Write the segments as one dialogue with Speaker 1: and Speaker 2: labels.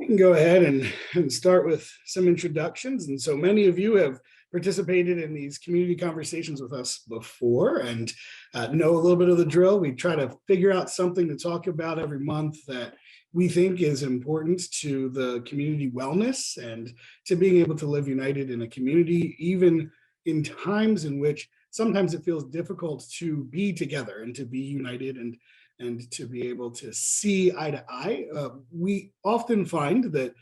Speaker 1: We can go ahead and start with some introductions. And so many of you have participated in these community conversations with us before and know a little bit of the drill. We try to figure out something to talk about every month that we think is important to the community wellness and to being able to live united in a community, even in times in which sometimes it feels difficult to be together and to be united and to be able to see eye to eye. We often find that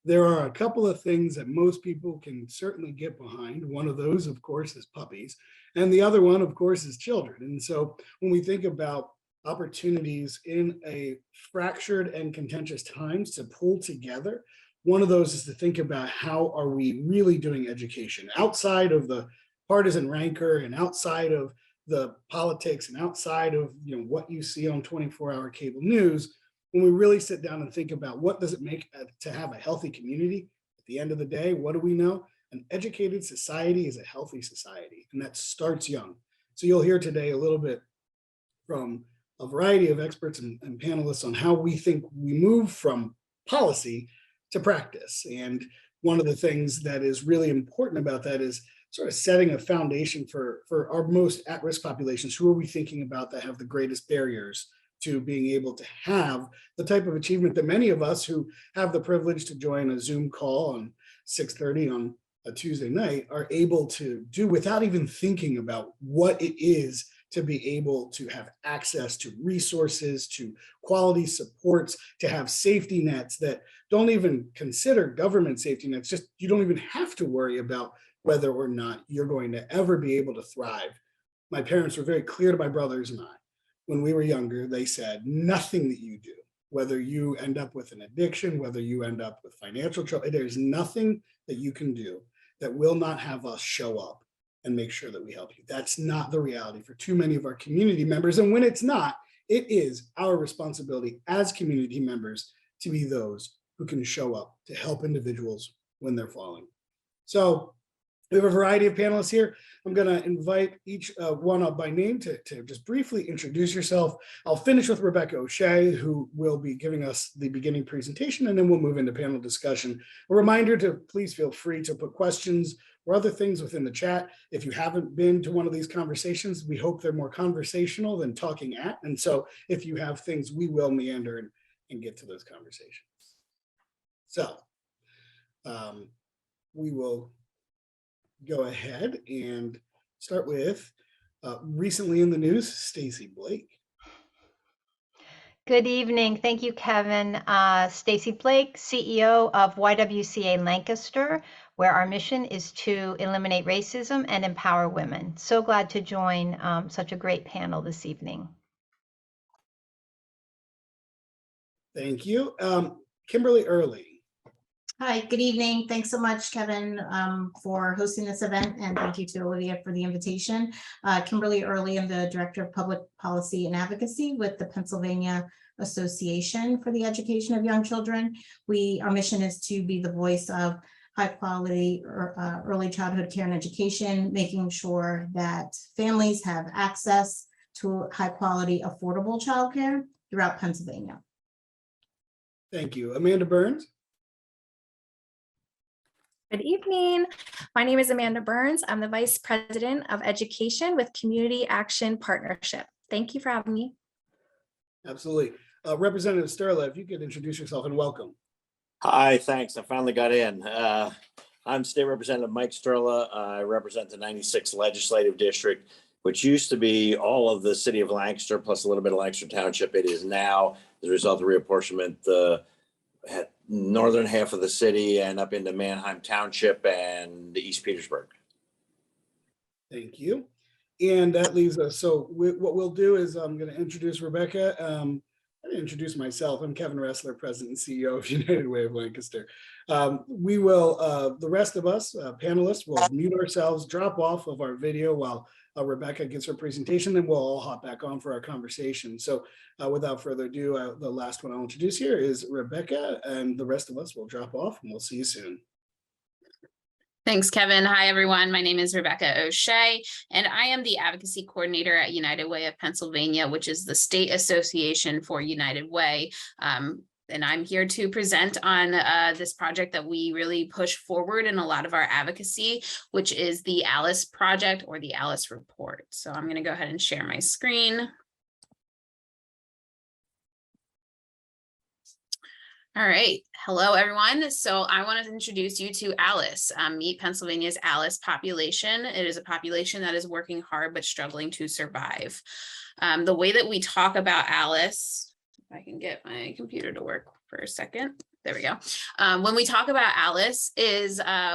Speaker 1: there are a couple of things that most people can certainly get behind. One of those, of course, is puppies. And the other one, of course, is children. And so when we think about opportunities in a fractured and contentious times to pull together, one of those is to think about how are we really doing education outside of the partisan rancor and outside of the politics and outside of what you see on 24-hour cable news. When we really sit down and think about what does it make to have a healthy community, at the end of the day, what do we know? An educated society is a healthy society, and that starts young. So you'll hear today a little bit from a variety of experts and panelists on how we think we move from policy to practice. And one of the things that is really important about that is sort of setting a foundation for our most at-risk populations. Who are we thinking about that have the greatest barriers to being able to have the type of achievement that many of us who have the privilege to join a Zoom call on 6:30 on a Tuesday night are able to do without even thinking about what it is to be able to have access to resources, to quality supports, to have safety nets that don't even consider government safety nets. Just you don't even have to worry about whether or not you're going to ever be able to thrive. My parents were very clear to my brothers and I. When we were younger, they said, nothing that you do, whether you end up with an addiction, whether you end up with financial trouble, there's nothing that you can do that will not have us show up and make sure that we help you. That's not the reality for too many of our community members. And when it's not, it is our responsibility as community members to be those who can show up to help individuals when they're falling. So we have a variety of panelists here. I'm going to invite each one up by name to just briefly introduce yourself. I'll finish with Rebecca O'Shea, who will be giving us the beginning presentation, and then we'll move into panel discussion. A reminder to please feel free to put questions or other things within the chat. If you haven't been to one of these conversations, we hope they're more conversational than talking at. And so if you have things, we will meander and get to those conversations. So we will go ahead and start with recently in the news, Stacie Blake.
Speaker 2: Good evening. Thank you, Kevin. Stacie Blake, CEO of YWCA Lancaster, where our mission is to eliminate racism and empower women. So glad to join such a great panel this evening.
Speaker 1: Thank you. Kimberly Early.
Speaker 3: Hi, good evening. Thanks so much, Kevin, for hosting this event, and thank you to Olivia for the invitation. Kimberly Early, I'm the Director of Public Policy and Advocacy with the Pennsylvania Association for the Education of Young Children. Our mission is to be the voice of high quality early childhood care and education, making sure that families have access to high quality, affordable childcare throughout Pennsylvania.
Speaker 1: Thank you. Amanda Burns.
Speaker 4: Good evening. My name is Amanda Burns. I'm the Vice President of Education with Community Action Partnership. Thank you for having me.
Speaker 1: Absolutely. Representative Sturla, if you could introduce yourself and welcome.
Speaker 5: Hi, thanks. I finally got in. I'm State Representative Mike Sturla. I represent the 96th Legislative District, which used to be all of the city of Lancaster plus a little bit of Lancaster Township. It is now, as a result of reapportionment, the northern half of the city and up into Manheim Township and East Petersburg.
Speaker 1: Thank you. And that leaves us. So what we'll do is I'm going to introduce Rebecca. I'm going to introduce myself. I'm Kevin Ressler, President and CEO of United Way of Lancaster. We will, the rest of us, panelists, will mute ourselves, drop off of our video while Rebecca gives her presentation, then we'll all hop back on for our conversation. So without further ado, the last one I'll introduce here is Rebecca, and the rest of us will drop off, and we'll see you soon.
Speaker 6: Thanks, Kevin. Hi, everyone. My name is Rebecca O'Shea, and I am the Advocacy Coordinator at United Way of Pennsylvania, which is the state association for United Way. And I'm here to present on this project that we really push forward in a lot of our advocacy, which is the ALICE project or the ALICE report. So I'm going to go ahead and share my screen. All right. Hello, everyone. So I want to introduce you to ALICE, Meet Pennsylvania's ALICE population. It is a population that is working hard but struggling to survive. The way that we talk about ALICE, if I can get my computer to work for a second. There we go. When we talk about ALICE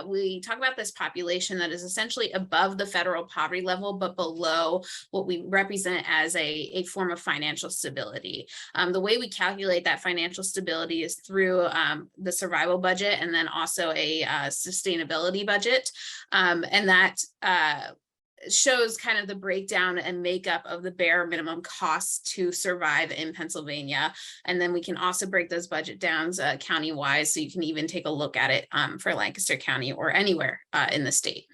Speaker 6: we talk about this population that is essentially above the federal poverty level, but below what we represent as a form of financial stability. The way we calculate that financial stability is through the survival budget and then also a sustainability budget. And that shows kind of the breakdown and makeup of the bare minimum costs to survive in Pennsylvania. And then we can also break those budget downs county-wise, so you can even take a look at it for Lancaster County or anywhere in the state.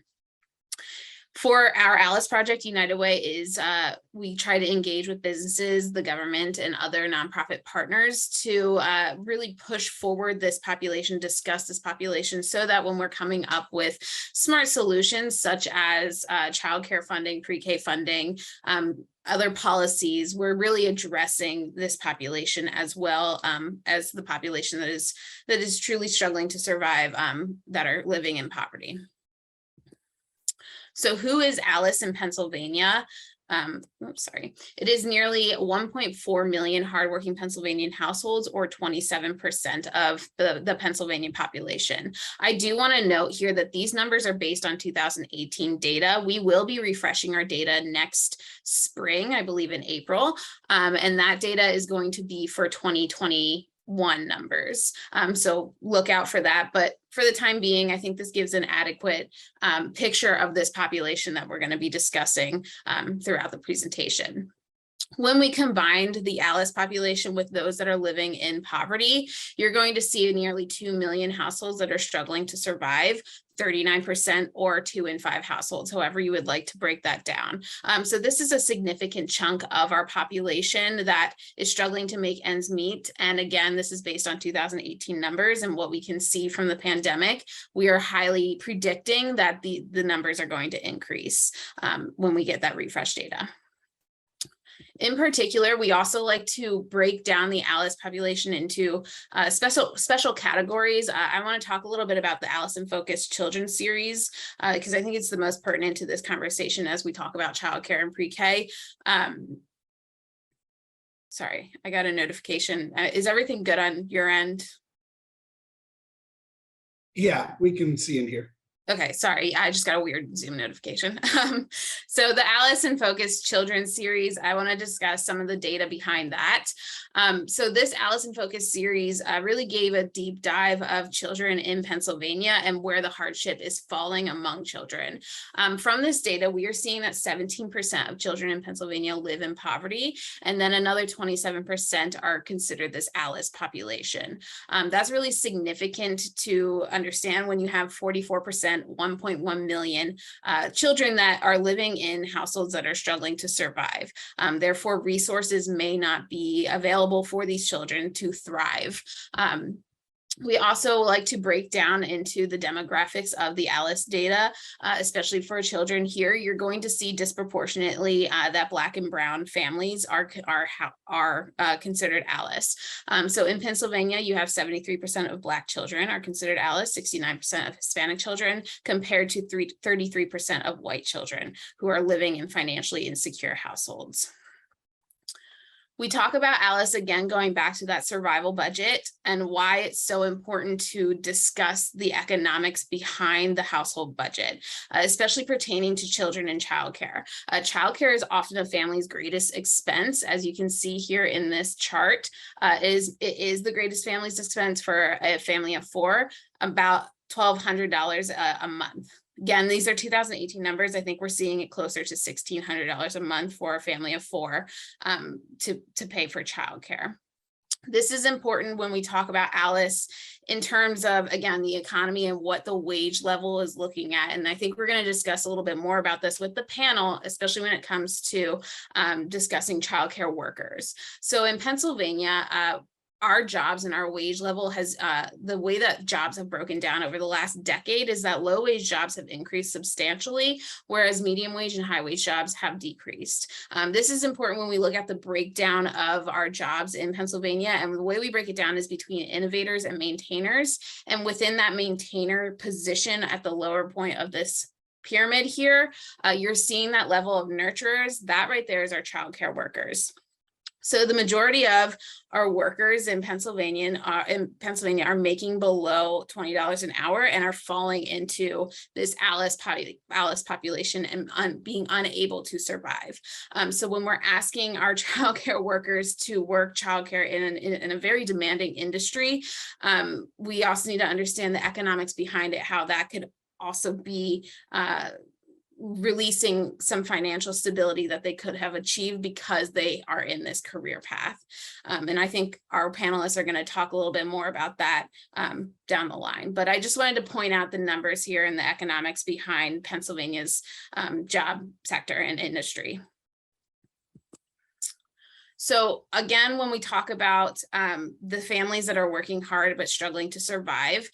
Speaker 6: For our ALICE project, United Way is we try to engage with businesses, the government, and other nonprofit partners to really push forward this population, discuss this population, so that when we're coming up with smart solutions such as childcare funding, pre-K funding, other policies, we're really addressing this population as well as the population that is truly struggling to survive, that are living in poverty. So who is ALICE in Pennsylvania? It is nearly 1.4 million hardworking Pennsylvanian households, or 27% of the Pennsylvania population. I do want to note here that these numbers are based on 2018 data. We will be refreshing our data next spring, I believe in April, and that data is going to be for 2021 numbers. So look out for that. But for the time being, I think this gives an adequate picture of this population that we're going to be discussing throughout the presentation. When we combined the ALICE population with those that are living in poverty, you're going to see nearly 2 million households that are struggling to survive, 39%, or 2 in 5 households, however you would like to break that down. So this is a significant chunk of our population that is struggling to make ends meet. And again, this is based on 2018 numbers, and what we can see from the pandemic, we are highly predicting that the numbers are going to increase when we get that refresh data. In particular, we also like to break down the ALICE population into special categories. I want to talk a little bit about the ALICE in Focus Children's series, because I think it's the most pertinent to this conversation as we talk about childcare and pre-K. Sorry, I got a notification. Is everything good on your end?
Speaker 1: Yeah, we can see in here.
Speaker 6: Okay, sorry, I just got a weird Zoom notification. So the ALICE in Focus Children's series, I want to discuss some of the data behind that. So this ALICE in Focus series really gave a deep dive of children in Pennsylvania and where the hardship is falling among children. From this data, we are seeing that 17% of children in Pennsylvania live in poverty, and then another 27% are considered this ALICE population. That's really significant to understand when you have 44%, 1.1 million children that are living in households that are struggling to survive. Therefore, resources may not be available for these children to thrive. We also like to break down into the demographics of the ALICE data, especially for children here. You're going to see disproportionately that Black and Brown families are considered ALICE. So in Pennsylvania, you have 73% of Black children are considered ALICE, 69% of Hispanic children, compared to 33% of white children who are living in financially insecure households. We talk about ALICE again, going back to that survival budget and why it's so important to discuss the economics behind the household budget, especially pertaining to children and childcare. Childcare is often a family's greatest expense, as you can see here in this chart. It is the greatest family's expense for a family of 4, about $1,200 a month. Again, these are 2018 numbers. I think we're seeing it closer to $1,600 a month for a family of 4 to pay for childcare. This is important when we talk about ALICE in terms of, again, the economy and what the wage level is looking at. And I think we're going to discuss a little bit more about this with the panel, especially when it comes to discussing childcare workers. So in Pennsylvania, our jobs and our wage level has, the way that jobs have broken down over the last decade is that low wage jobs have increased substantially, whereas medium wage and high wage jobs have decreased. This is important when we look at the breakdown of our jobs in Pennsylvania, and the way we break it down is between innovators and maintainers. And within that maintainer position at the lower point of this pyramid here, you're seeing that level of nurturers. That right there is our childcare workers. So the majority of our workers in Pennsylvania are making below $20 an hour and are falling into this ALICE population and being unable to survive. So when we're asking our childcare workers to work childcare in a very demanding industry, we also need to understand the economics behind it, how that could also be releasing some financial stability that they could have achieved because they are in this career path. And I think our panelists are going to talk a little bit more about that down the line. But I just wanted to point out the numbers here and the economics behind Pennsylvania's job sector and industry. So again, when we talk about the families that are working hard but struggling to survive,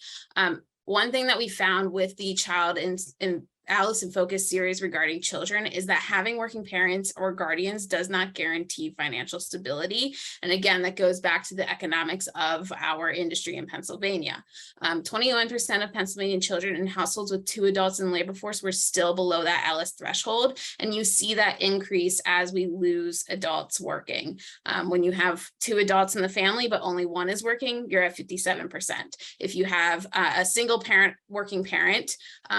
Speaker 6: one thing that we found with the Child in Alice in Focus series regarding children is that having working parents or guardians does not guarantee financial stability. And again, that goes back to the economics of our industry in Pennsylvania. 21% of Pennsylvania children in households with 2 adults in the labor force were still below that Alice threshold. And you see that increase as we lose adults working. When you have 2 adults in the family, but only 1 is working, you're at 57%. If you have a single parent, working parent,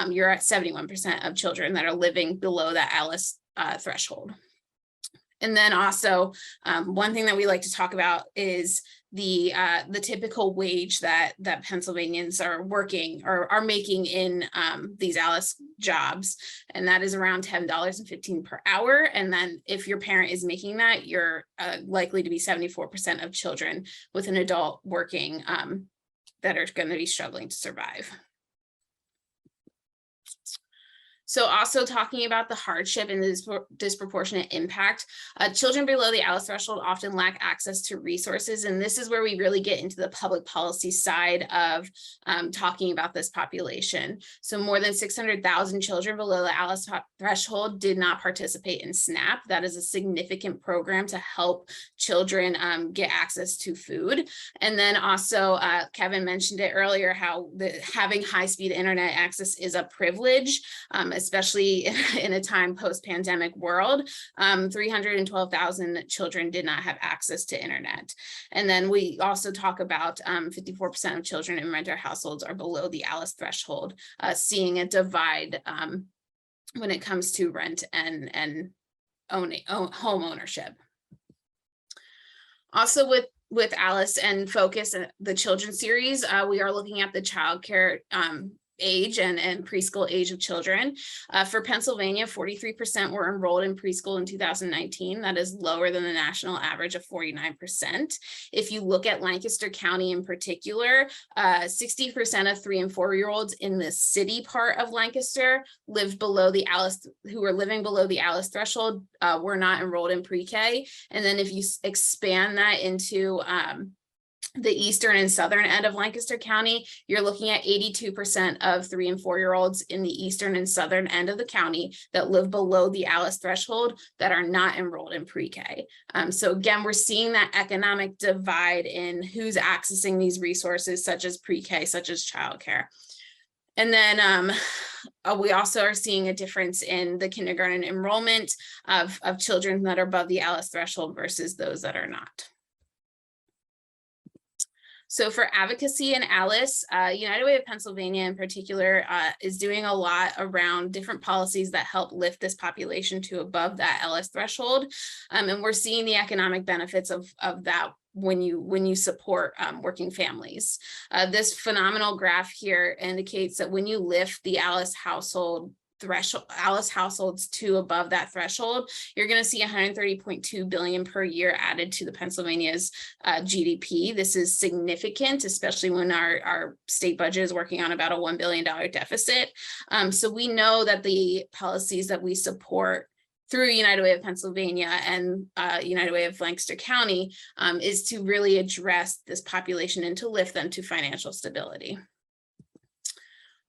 Speaker 6: you're at 71% of children that are living below that ALICE threshold. And then also one thing that we like to talk about is the typical wage that Pennsylvanians are working or are making in these ALICE jobs, and that is around $10.15 per hour. And then if your parent is making that, you're likely to be 74% of children with an adult working that are going to be struggling to survive. So also talking about the hardship and the disproportionate impact, children below the ALICE threshold often lack access to resources. And this is where we really get into the public policy side of talking about this population. So more than 600,000 children below the ALICE threshold did not participate in SNAP. That is a significant program to help children get access to food. And then also Kevin mentioned it earlier, how having high-speed internet access is a privilege, especially in a time post-pandemic world. 312,000 children did not have access to internet. And then we also talk about 54% of children in renter households are below the ALICE threshold, seeing a divide when it comes to rent and home ownership. Also with Alice and Focus, the children's series, we are looking at the childcare age and preschool age of children. For Pennsylvania, 43% were enrolled in preschool in 2019. That is lower than the national average of 49%. If you look at Lancaster County in particular, 60% of 3 and 4-year-olds in the city part of Lancaster lived below the ALICE, who were living below the ALICE threshold, were not enrolled in pre-K. And then if you expand that into the eastern and southern end of Lancaster County, you're looking at 82% of 3 and 4-year-olds in the eastern and southern end of the county that live below the ALICE threshold that are not enrolled in pre-K. So again, we're seeing that economic divide in who's accessing these resources, such as pre-K, such as childcare. And then we also are seeing a difference in the kindergarten enrollment of children that are above the ALICE threshold versus those that are not. So for Advocacy and Alice, United Way of Pennsylvania in particular is doing a lot around different policies that help lift this population to above that ALICE threshold. And we're seeing the economic benefits of that when you support working families. This phenomenal graph here indicates that when you lift the ALICE household threshold, ALICE households to above that threshold, you're going to see 130.2 billion per year added to the Pennsylvania's GDP. This is significant, especially when our state budget is working on about a $1 billion deficit. So we know that the policies that we support through United Way of Pennsylvania and United Way of Lancaster County is to really address this population and to lift them to financial stability.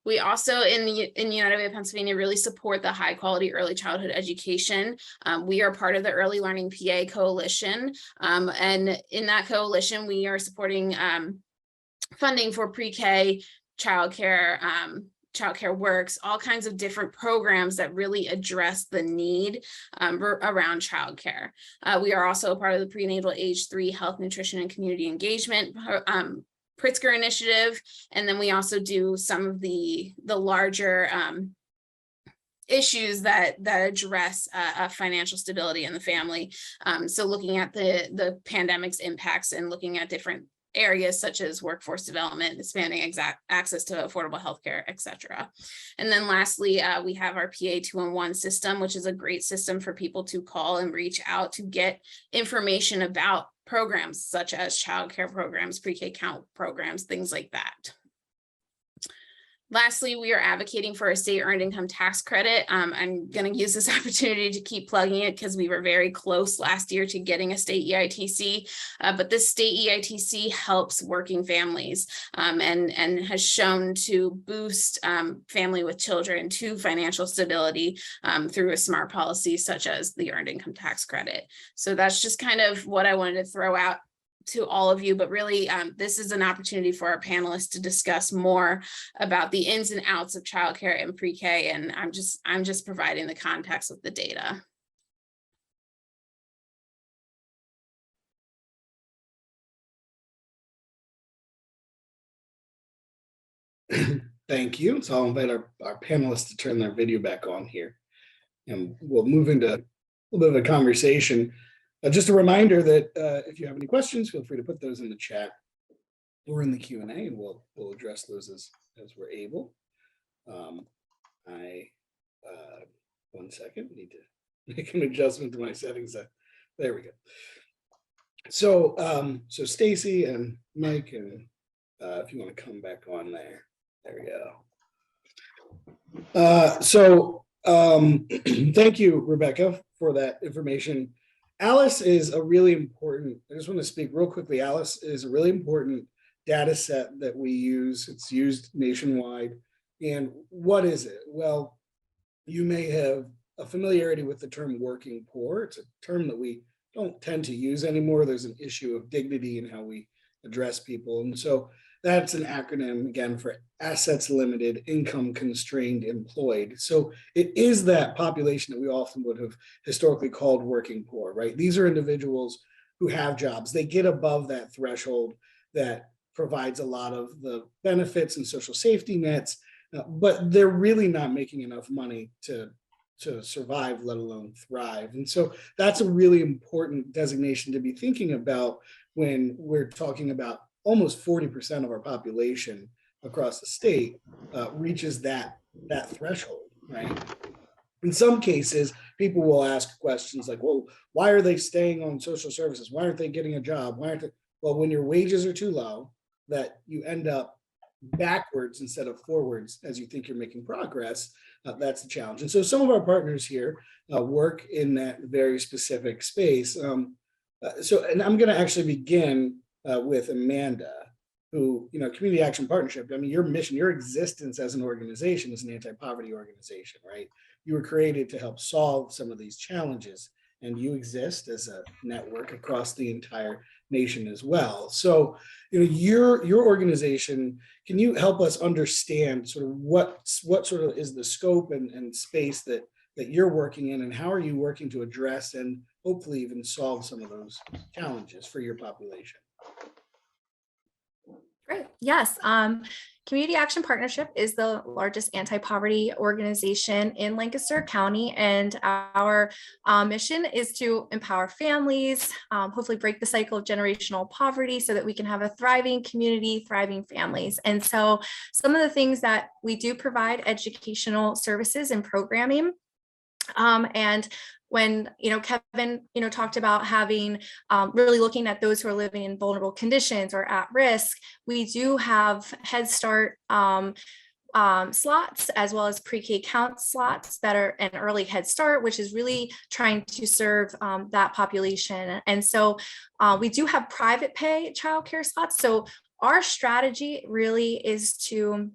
Speaker 6: We also in United Way of Pennsylvania really support the high quality early childhood education. We are part of the Early Learning PA Coalition. And in that coalition, we are supporting funding for pre-K, childcare, childcare works, all kinds of different programs that really address the need around childcare. We are also a part of the prenatal age 3 health, nutrition, and community engagement Pritzker initiative. And then we also do some of the larger issues that address financial stability in the family. So looking at the pandemic's impacts and looking at different areas such as workforce development, expanding access to affordable healthcare, et cetera. And then lastly, we have our PA 211 system, which is a great system for people to call and reach out to get information about programs such as childcare programs, pre-K count programs, things like that. Lastly, we are advocating for a state earned income tax credit. I'm going to use this opportunity to keep plugging it because we were very close last year to getting a state EITC, but this state EITC helps working families and has shown to boost family with children to financial stability through a smart policy such as the earned income tax credit. So that's just kind of what I wanted to throw out to all of you, but really this is an opportunity for our panelists to discuss more about the ins and outs of childcare and pre-K, and I'm just providing the context with the data.
Speaker 1: Thank you. So I'll invite our panelists to turn their video back on here, and we'll move into a little bit of a conversation. Just a reminder that if you have any questions, feel free to put those in the chat or in the Q&A, and we'll address those as we're able. One second, need to make an adjustment to my settings. There we go. So so Stacie and Mike, and if you want to come back on there we go. Thank you, Rebecca, for that information. Alice is a really important, I just want to speak real quickly. Alice is a really important data set that we use. It's used nationwide. And what is it? Well, you may have a familiarity with the term working poor. It's a term that we don't tend to use anymore. There's an issue of dignity in how we address people. And so that's an acronym, again, for assets limited, income constrained, employed. So it is that population that we often would have historically called working poor, right? These are individuals who have jobs. They get above that threshold that provides a lot of the benefits and social safety nets, but they're really not making enough money to survive, let alone thrive. And so that's a really important designation to be thinking about when we're talking about almost 40% of our population across the state reaches that threshold, right? In some cases, people will ask questions like, well, why are they staying on social services? Why aren't they getting a job? Why aren't they? Well, when your wages are too low, that you end up backwards instead of forwards as you think you're making progress, that's the challenge. And so some of our partners here work in that very specific space. And I'm going to actually begin with Amanda, who, Community Action Partnership, I mean, your mission, your existence as an organization is an anti-poverty organization, right? You were created to help solve some of these challenges, and you exist as a network across the entire nation as well. So, your organization, can you help us understand sort of what sort of is the scope and space that you're working in, and how are you working to address and hopefully even solve some of those challenges for your population?
Speaker 4: Great. Yes. Community Action Partnership is the largest anti-poverty organization in Lancaster County, and our mission is to empower families, hopefully break the cycle of generational poverty so that we can have a thriving community, thriving families. And so some of the things that we do provide educational services and programming. And when, Kevin, talked about having really looking at those who are living in vulnerable conditions or at risk, we do have Head Start slots, as well as pre-K count slots that are an early Head Start, which is really trying to serve that population. And so we do have private pay childcare slots. So our strategy really is to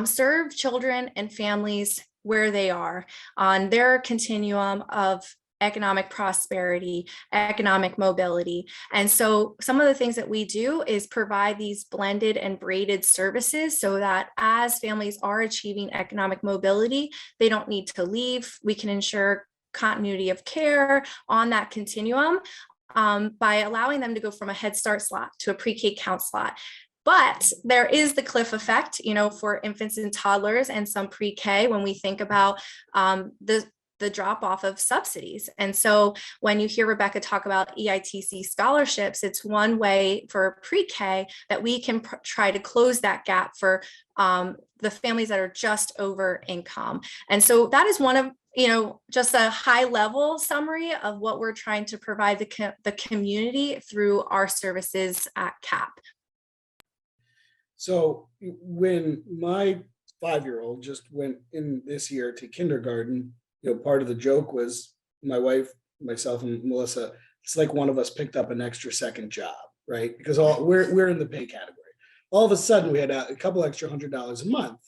Speaker 4: serve children and families where they are on their continuum of economic prosperity, economic mobility. And so some of the things that we do is provide these blended and braided services so that as families are achieving economic mobility, they don't need to leave. We can ensure continuity of care on that continuum by allowing them to go from a Head Start slot to a pre-K count slot. But there is the cliff effect, for infants and toddlers and some pre-K when we think about the drop off of subsidies. And so when you hear Rebecca talk about EITC scholarships, it's one way for pre-K that we can try to close that gap for the families that are just over income. And so that is one of, just a high level summary of what we're trying to provide the community through our services at CAP.
Speaker 1: So when my 5-year-old just went in this year to kindergarten, part of the joke was my wife, myself, and Melissa, it's like one of us picked up an extra second job, right? Because we're in the pay category. All of a sudden, we had a couple extra $100 a month,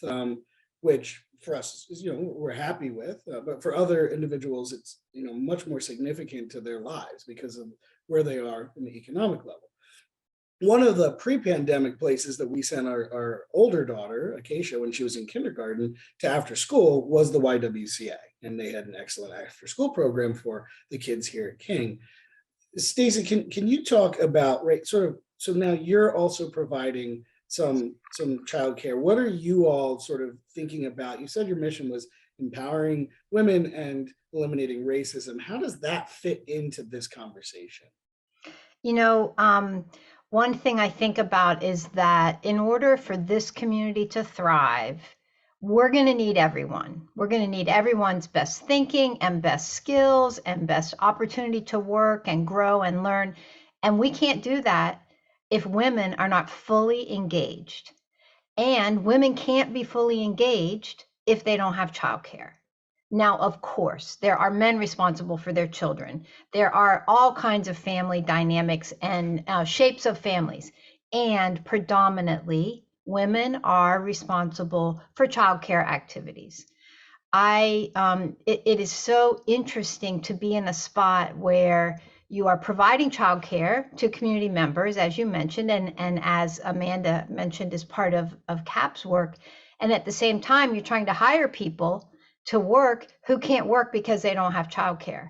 Speaker 1: which for us is, we're happy with. But for other individuals, it's much more significant to their lives because of where they are in the economic level. One of the pre-pandemic places that we sent our older daughter, Acacia, when she was in kindergarten to after school was the YWCA. And they had an excellent after school program for the kids here at King. Stacie, can you talk about, right, so now you're also providing some childcare. What are you all sort of thinking about? You said your mission was empowering women and eliminating racism. How does that fit into this conversation?
Speaker 2: One thing I think about is that in order for this community to thrive, we're going to need everyone. We're going to need everyone's best thinking and best skills and best opportunity to work and grow and learn. And we can't do that if women are not fully engaged. And women can't be fully engaged if they don't have childcare. Now, of course, there are men responsible for their children. There are all kinds of family dynamics and shapes of families. And predominantly, women are responsible for childcare activities. It is so interesting to be in a spot where you are providing childcare to community members, as you mentioned, and as Amanda mentioned, as part of CAP's work. And at the same time, you're trying to hire people to work who can't work because they don't have childcare.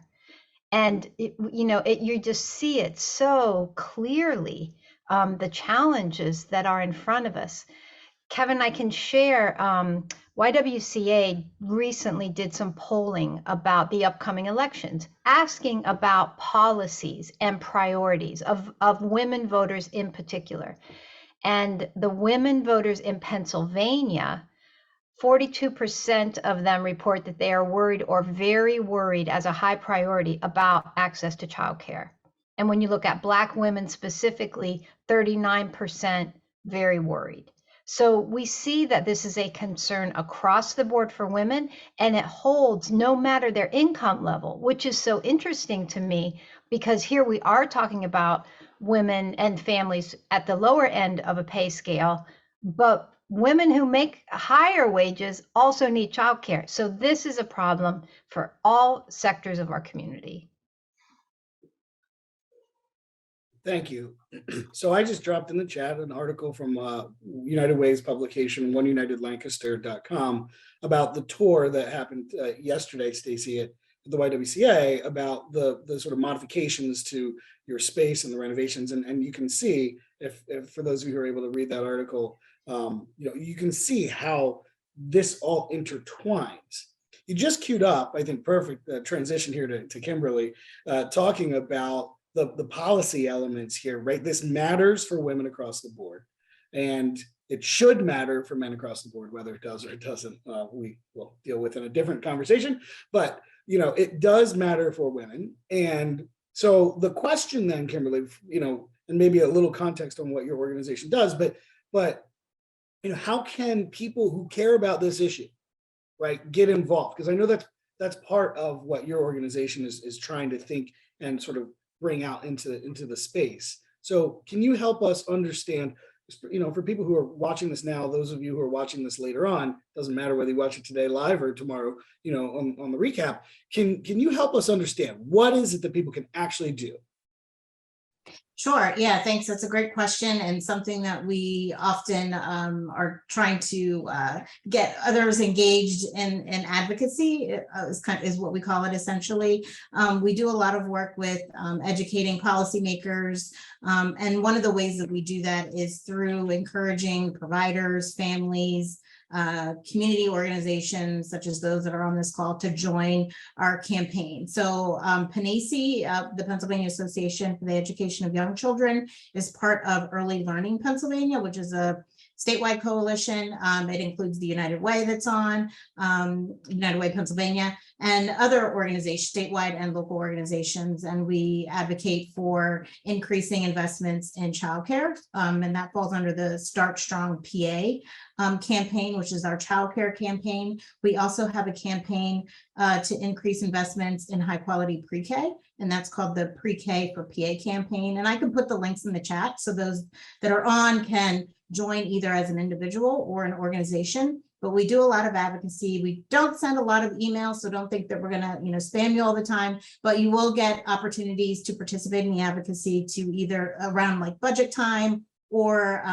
Speaker 2: And you just see it so clearly, the challenges that are in front of us. Kevin, I can share, YWCA recently did some polling about the upcoming elections, asking about policies and priorities of women voters in particular. And the women voters in Pennsylvania, 42% of them report that they are worried or very worried as a high priority about access to childcare. And when you look at Black women specifically, 39% very worried. So we see that this is a concern across the board for women, and it holds no matter their income level, which is so interesting to me, because here we are talking about women and families at the lower end of a pay scale, but women who make higher wages also need childcare. So this is a problem for all sectors of our community.
Speaker 1: Thank you. So I just dropped in the chat an article from United Way's publication, oneunitedlancaster.com, about the tour that happened yesterday, Stacie, at the YWCA, about the sort of modifications to your space and the renovations. And you can see, if for those of you who are able to read that article, you can see how this all intertwines. You just queued up, I think, perfect transition here to Kimberly, talking about the policy elements here, right? This matters for women across the board, and it should matter for men across the board, whether it does or it doesn't. We will deal with in a different conversation, but it does matter for women. And so the question then, Kimberly, and maybe a little context on what your organization does, but how can people who care about this issue, right, get involved? Because I know that's part of what your organization is trying to think and sort of bring out into the space. So can you help us understand, for people who are watching this now, those of you who are watching this later on, doesn't matter whether you watch it today live or tomorrow, on the recap, can you help us understand what is it that people can actually do?
Speaker 3: Sure. Yeah, thanks. That's a great question, and something that we often are trying to get others engaged in advocacy is what we call it essentially. We do a lot of work with educating policymakers, and one of the ways that we do that is through encouraging providers, families, community organizations such as those that are on this call to join our campaign. So PennAEYC, the Pennsylvania Association for the Education of Young Children, is part of Early Learning Pennsylvania, which is a statewide coalition. It includes the United Way that's on, United Way Pennsylvania, and other organizations, statewide and local organizations. And we advocate for increasing investments in childcare, and that falls under the Start Strong PA campaign, which is our childcare campaign. We also have a campaign to increase investments in high quality pre-K, and that's called the Pre-K for PA campaign. And I can put the links in the chat so those that are on can join either as an individual or an organization. But we do a lot of advocacy. We don't send a lot of emails, so don't think that we're going to, spam you all the time, but you will get opportunities to participate in the advocacy to either around like budget time or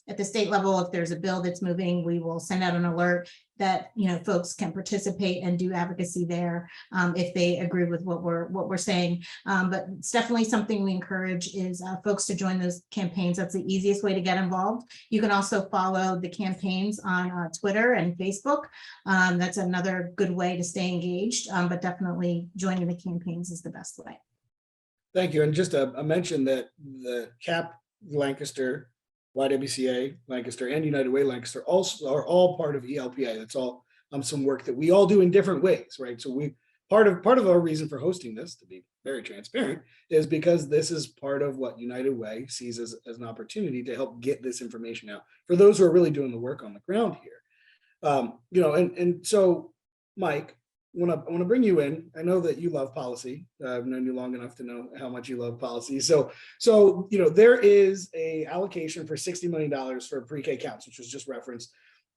Speaker 3: at the state level, if there's a bill that's moving, we will send out an alert that folks can participate and do advocacy there if they agree with what we're saying. But it's definitely something we encourage is folks to join those campaigns. That's the easiest way to get involved. You can also follow the campaigns on Twitter and Facebook. That's another good way to stay engaged, but definitely joining the campaigns is the best way.
Speaker 1: Thank you. And just a mention that the CAP Lancaster, YWCA Lancaster, and United Way Lancaster also are all part of ELPA. That's all some work that we all do in different ways, right? So we part of our reason for hosting this, to be very transparent, is because this is part of what United Way sees as an opportunity to help get this information out for those who are really doing the work on the ground here. And so, Mike, I want to bring you in. I know that you love policy. I've known you long enough to know how much you love policy. So there is a allocation for $60 million for pre-K counts, which was just referenced,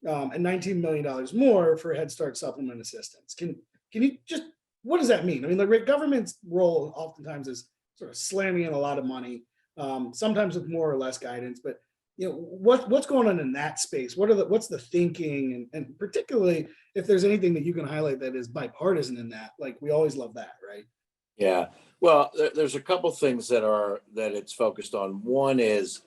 Speaker 1: and $19 million more for Head Start supplement assistance. Can you just, what does that mean? I mean, the government's role oftentimes is sort of slamming in a lot of money, sometimes with more or less guidance, but what's going on in that space? What's the thinking, and particularly if there's anything that you can highlight that is bipartisan in that, like we always love that, right?
Speaker 5: Yeah, well, there's a couple things that it's focused on. One is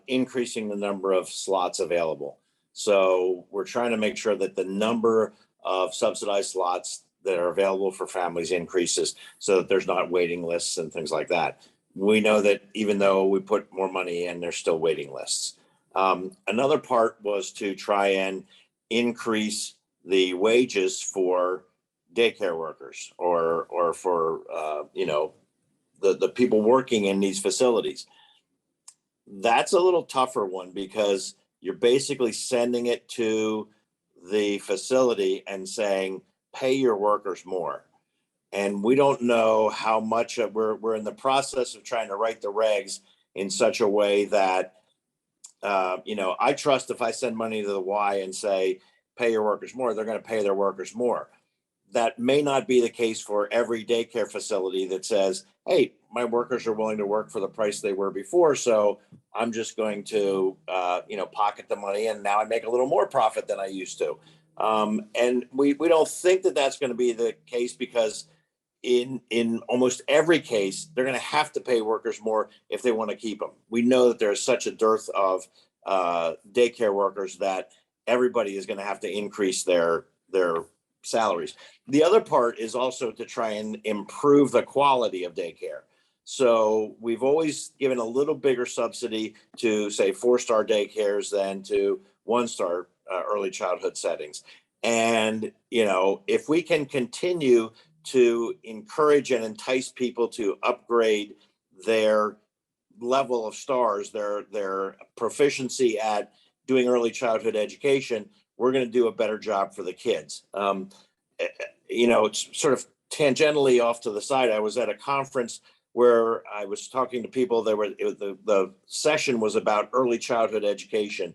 Speaker 5: increasing the number of slots available. So we're trying to make sure that the number of subsidized slots that are available for families increases so that there's not waiting lists and things like that. We know that even though we put more money in, there's still waiting lists. Another part was to try and increase the wages for daycare workers or for the people working in these facilities. That's a little tougher one because you're basically sending it to the facility and saying, pay your workers more. And we don't know how much we're in the process of trying to write the regs in such a way that, I trust if I send money to the Y and say, pay your workers more, they're going to pay their workers more. That may not be the case for every daycare facility that says, hey, my workers are willing to work for the price they were before. So I'm just going to, pocket the money and now I make a little more profit than I used to. And we don't think that that's going to be the case because in almost every case, they're going to have to pay workers more if they want to keep them. We know that there's such a dearth of daycare workers that everybody is going to have to increase their salaries. The other part is also to try and improve the quality of daycare. So we've always given a little bigger subsidy to, say, 4-star daycares than to 1-star early childhood settings. And, if we can continue to encourage and entice people to upgrade their level of stars, their proficiency at doing early childhood education, we're going to do a better job for the kids. It's sort of tangentially off to the side. I was at a conference where I was talking to people. The session was about early childhood education,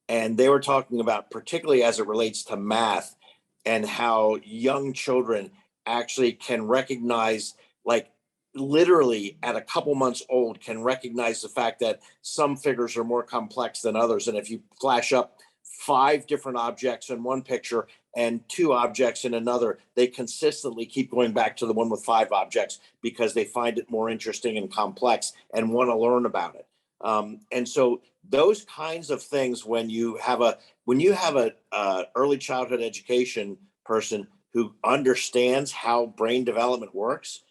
Speaker 5: and they were talking about, particularly as it relates to math, and how young children actually can recognize, like literally at a couple months old, can recognize the fact that some figures are more complex than others. And if you flash up 5 different objects in one picture and 2 objects in another, they consistently keep going back to the one with 5 objects because they find it more interesting and complex and want to learn about it. And so those kinds of things, when you have a early childhood education person who understands how brain development works,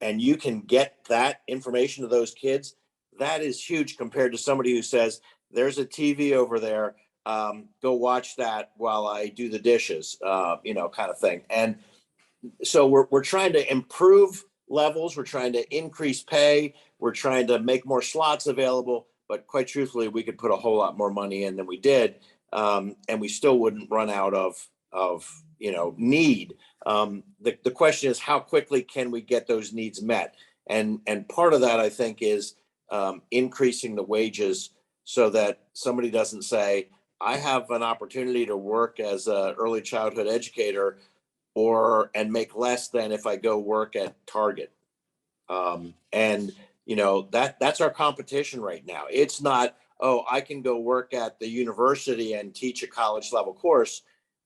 Speaker 5: and you can get that information to those kids, that is huge compared to somebody who says, there's a TV over there, go watch that while I do the dishes, kind of thing. And so we're trying to improve levels, we're trying to increase pay, we're trying to make more slots available, but quite truthfully, we could put a whole lot more money in than we did, and we still wouldn't run out of need. The question is, how quickly can we get those needs met? And part of that, I think, is increasing the wages so that somebody doesn't say, I have an opportunity to work as an early childhood educator and make less than if I go work at Target. That's our competition right now. It's not, oh, I can go work at the university and teach a college level course,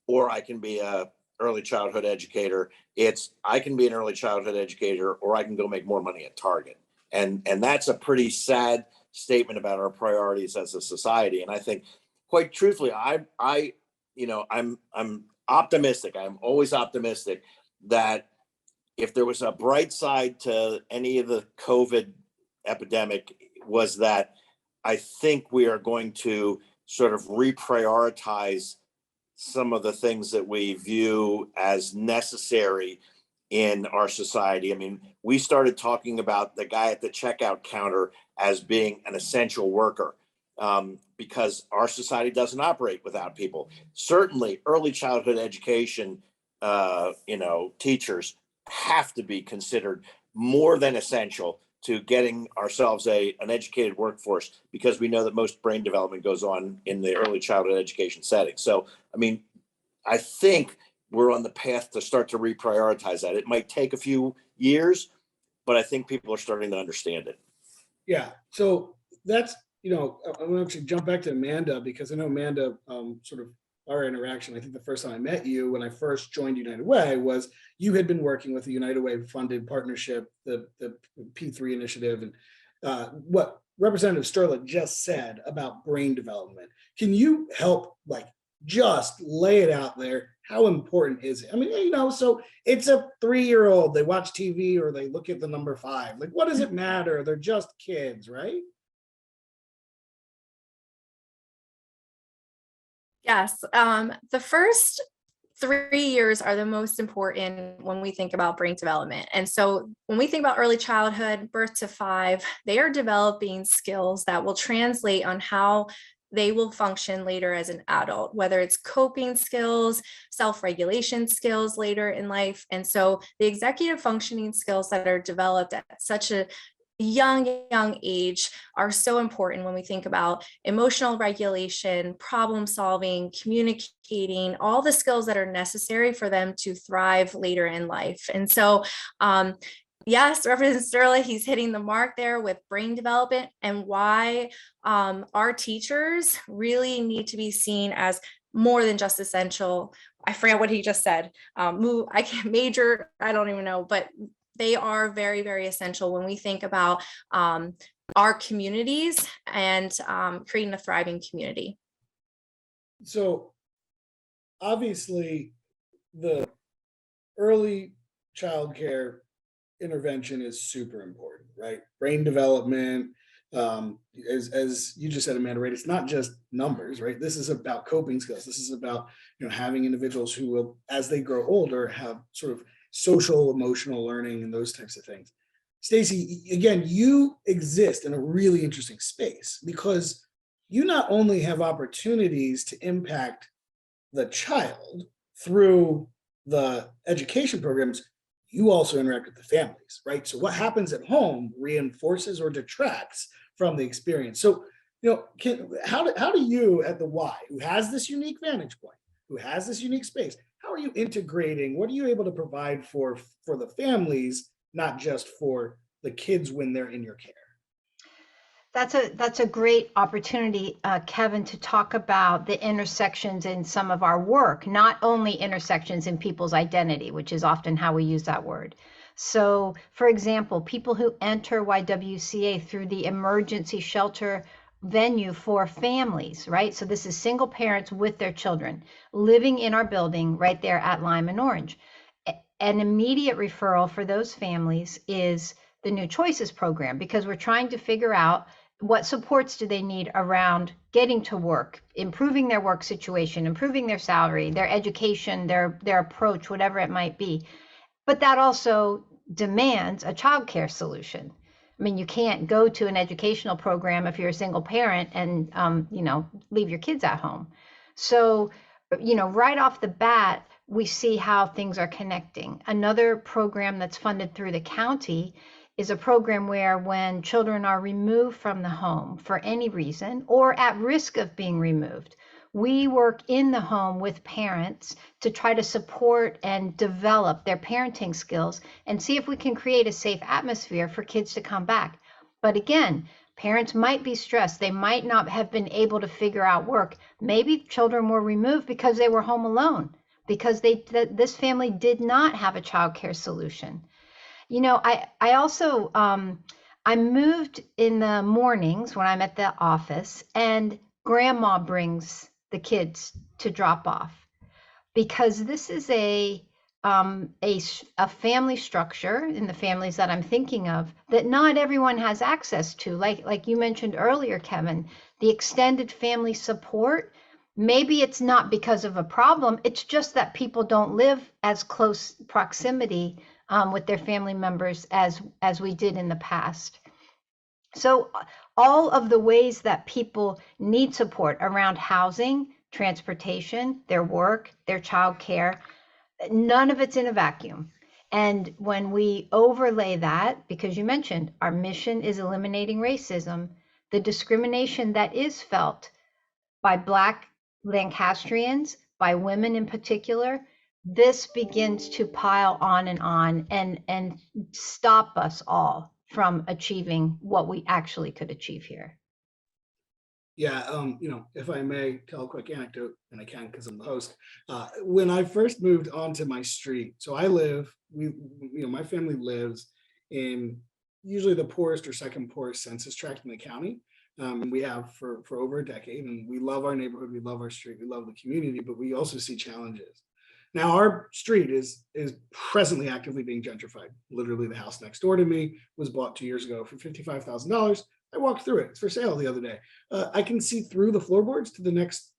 Speaker 5: or I can be a early childhood educator. It's, I can be an early childhood educator, or I can go make more money at Target. And that's a pretty sad statement about our priorities as a society. And I think, quite truthfully, I'm optimistic. I'm always optimistic that if there was a bright side to any of the COVID epidemic, was that I think we are going to sort of reprioritize some of the things that we view as necessary in our society. I mean, we started talking about the guy at the checkout counter as being an essential worker, because our society doesn't operate without people. Certainly, early childhood education, teachers have to be considered more than essential to getting ourselves an educated workforce, because we know that most brain development goes on in the early childhood education setting. So, I mean, I think we're on the path to start to reprioritize that. It might take a few years, but I think people are starting to understand it.
Speaker 1: Yeah, so that's, I want to actually jump back to Amanda, because I know Amanda, sort of our interaction, I think the first time I met you when I first joined United Way was you had been working with the United Way funded partnership, the P3 initiative, and what Representative Sturla just said about brain development. Can you help just lay it out there? How important is it? I mean, so it's a 3-year-old, they watch TV or they look at the number 5. Like, what does it matter? They're just kids, right?
Speaker 4: Yes, the first 3 years are the most important when we think about brain development. And so when we think about early childhood, birth to 5, they are developing skills that will translate on how they will function later as an adult, whether it's coping skills, self-regulation skills later in life. And so the executive functioning skills that are developed at such a young age are so important when we think about emotional regulation, problem solving, communicating, all the skills that are necessary for them to thrive later in life. And so, yes, Representative Sturla, he's hitting the mark there with brain development, and why our teachers really need to be seen as more than just essential. I forget what he just said. I can't major, I don't even know, but they are very, very essential when we think about our communities and creating a thriving community.
Speaker 1: So obviously the early childcare intervention is super important, right? Brain development, as you just said, Amanda, right? It's not just numbers, right? This is about coping skills. This is about, having individuals who will, as they grow older, have sort of social, emotional learning and those types of things. Stacie, again, you exist in a really interesting space, because you not only have opportunities to impact the child through the education programs, you also interact with the families, right? So what happens at home reinforces or detracts from the experience. So, how do you at the Y, who has this unique vantage point, who has this unique space, how are you integrating? What are you able to provide for the families, not just for the kids when they're in your care?
Speaker 2: That's a great opportunity, Kevin, to talk about the intersections in some of our work, not only intersections in people's identity, which is often how we use that word. So, for example, people who enter YWCA through the emergency shelter venue for families, right? So this is single parents with their children living in our building right there at Lime and Orange. An immediate referral for those families is the New Choices program, because we're trying to figure out what supports do they need around getting to work, improving their work situation, improving their salary, their education, their approach, whatever it might be. But that also demands a childcare solution. I mean, you can't go to an educational program if you're a single parent and, leave your kids at home. So, right off the bat, we see how things are connecting. Another program that's funded through the county is a program where when children are removed from the home for any reason or at risk of being removed, we work in the home with parents to try to support and develop their parenting skills and see if we can create a safe atmosphere for kids to come back. But again, parents might be stressed. They might not have been able to figure out work. Maybe children were removed because they were home alone, because this family did not have a childcare solution. I also, I moved in the mornings when I'm at the office, and grandma brings the kids to drop off, because this is a family structure in the families that I'm thinking of that not everyone has access to. Like you mentioned earlier, Kevin, the extended family support. Maybe it's not because of a problem. It's just that people don't live as close proximity with their family members as we did in the past. So all of the ways that people need support around housing, transportation, their work, their childcare, none of it's in a vacuum. And when we overlay that, because you mentioned our mission is eliminating racism, the discrimination that is felt by Black Lancastrians, by women in particular, this begins to pile on and stop us all from achieving what we actually could achieve here.
Speaker 1: Yeah, if I may tell a quick anecdote, and I can because I'm the host. When I first moved onto my street, so my family lives in usually the poorest or second poorest census tract in the county. We have for over a decade, and we love our neighborhood, we love our street, we love the community, but we also see challenges. Now, our street is presently actively being gentrified. Literally, the house next door to me was bought 2 years ago for $55,000. I walked through it. It's for sale the other day. I can see through the floorboards to the next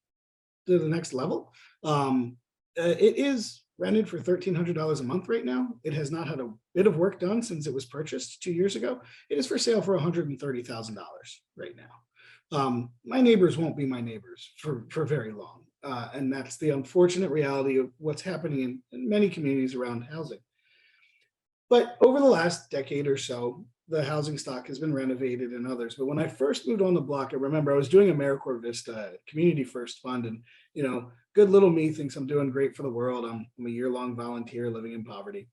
Speaker 1: level. It is rented for $1,300 a month right now. It has not had a bit of work done since it was purchased 2 years ago. It is for sale for $130,000 right now. My neighbors won't be my neighbors for very long. And that's the unfortunate reality of what's happening in many communities around housing. But over the last decade or so, the housing stock has been renovated and others. But when I first moved on the block, I remember I was doing AmeriCorps Vista Community First Fund, and good little me thinks I'm doing great for the world. I'm a year-long volunteer living in poverty.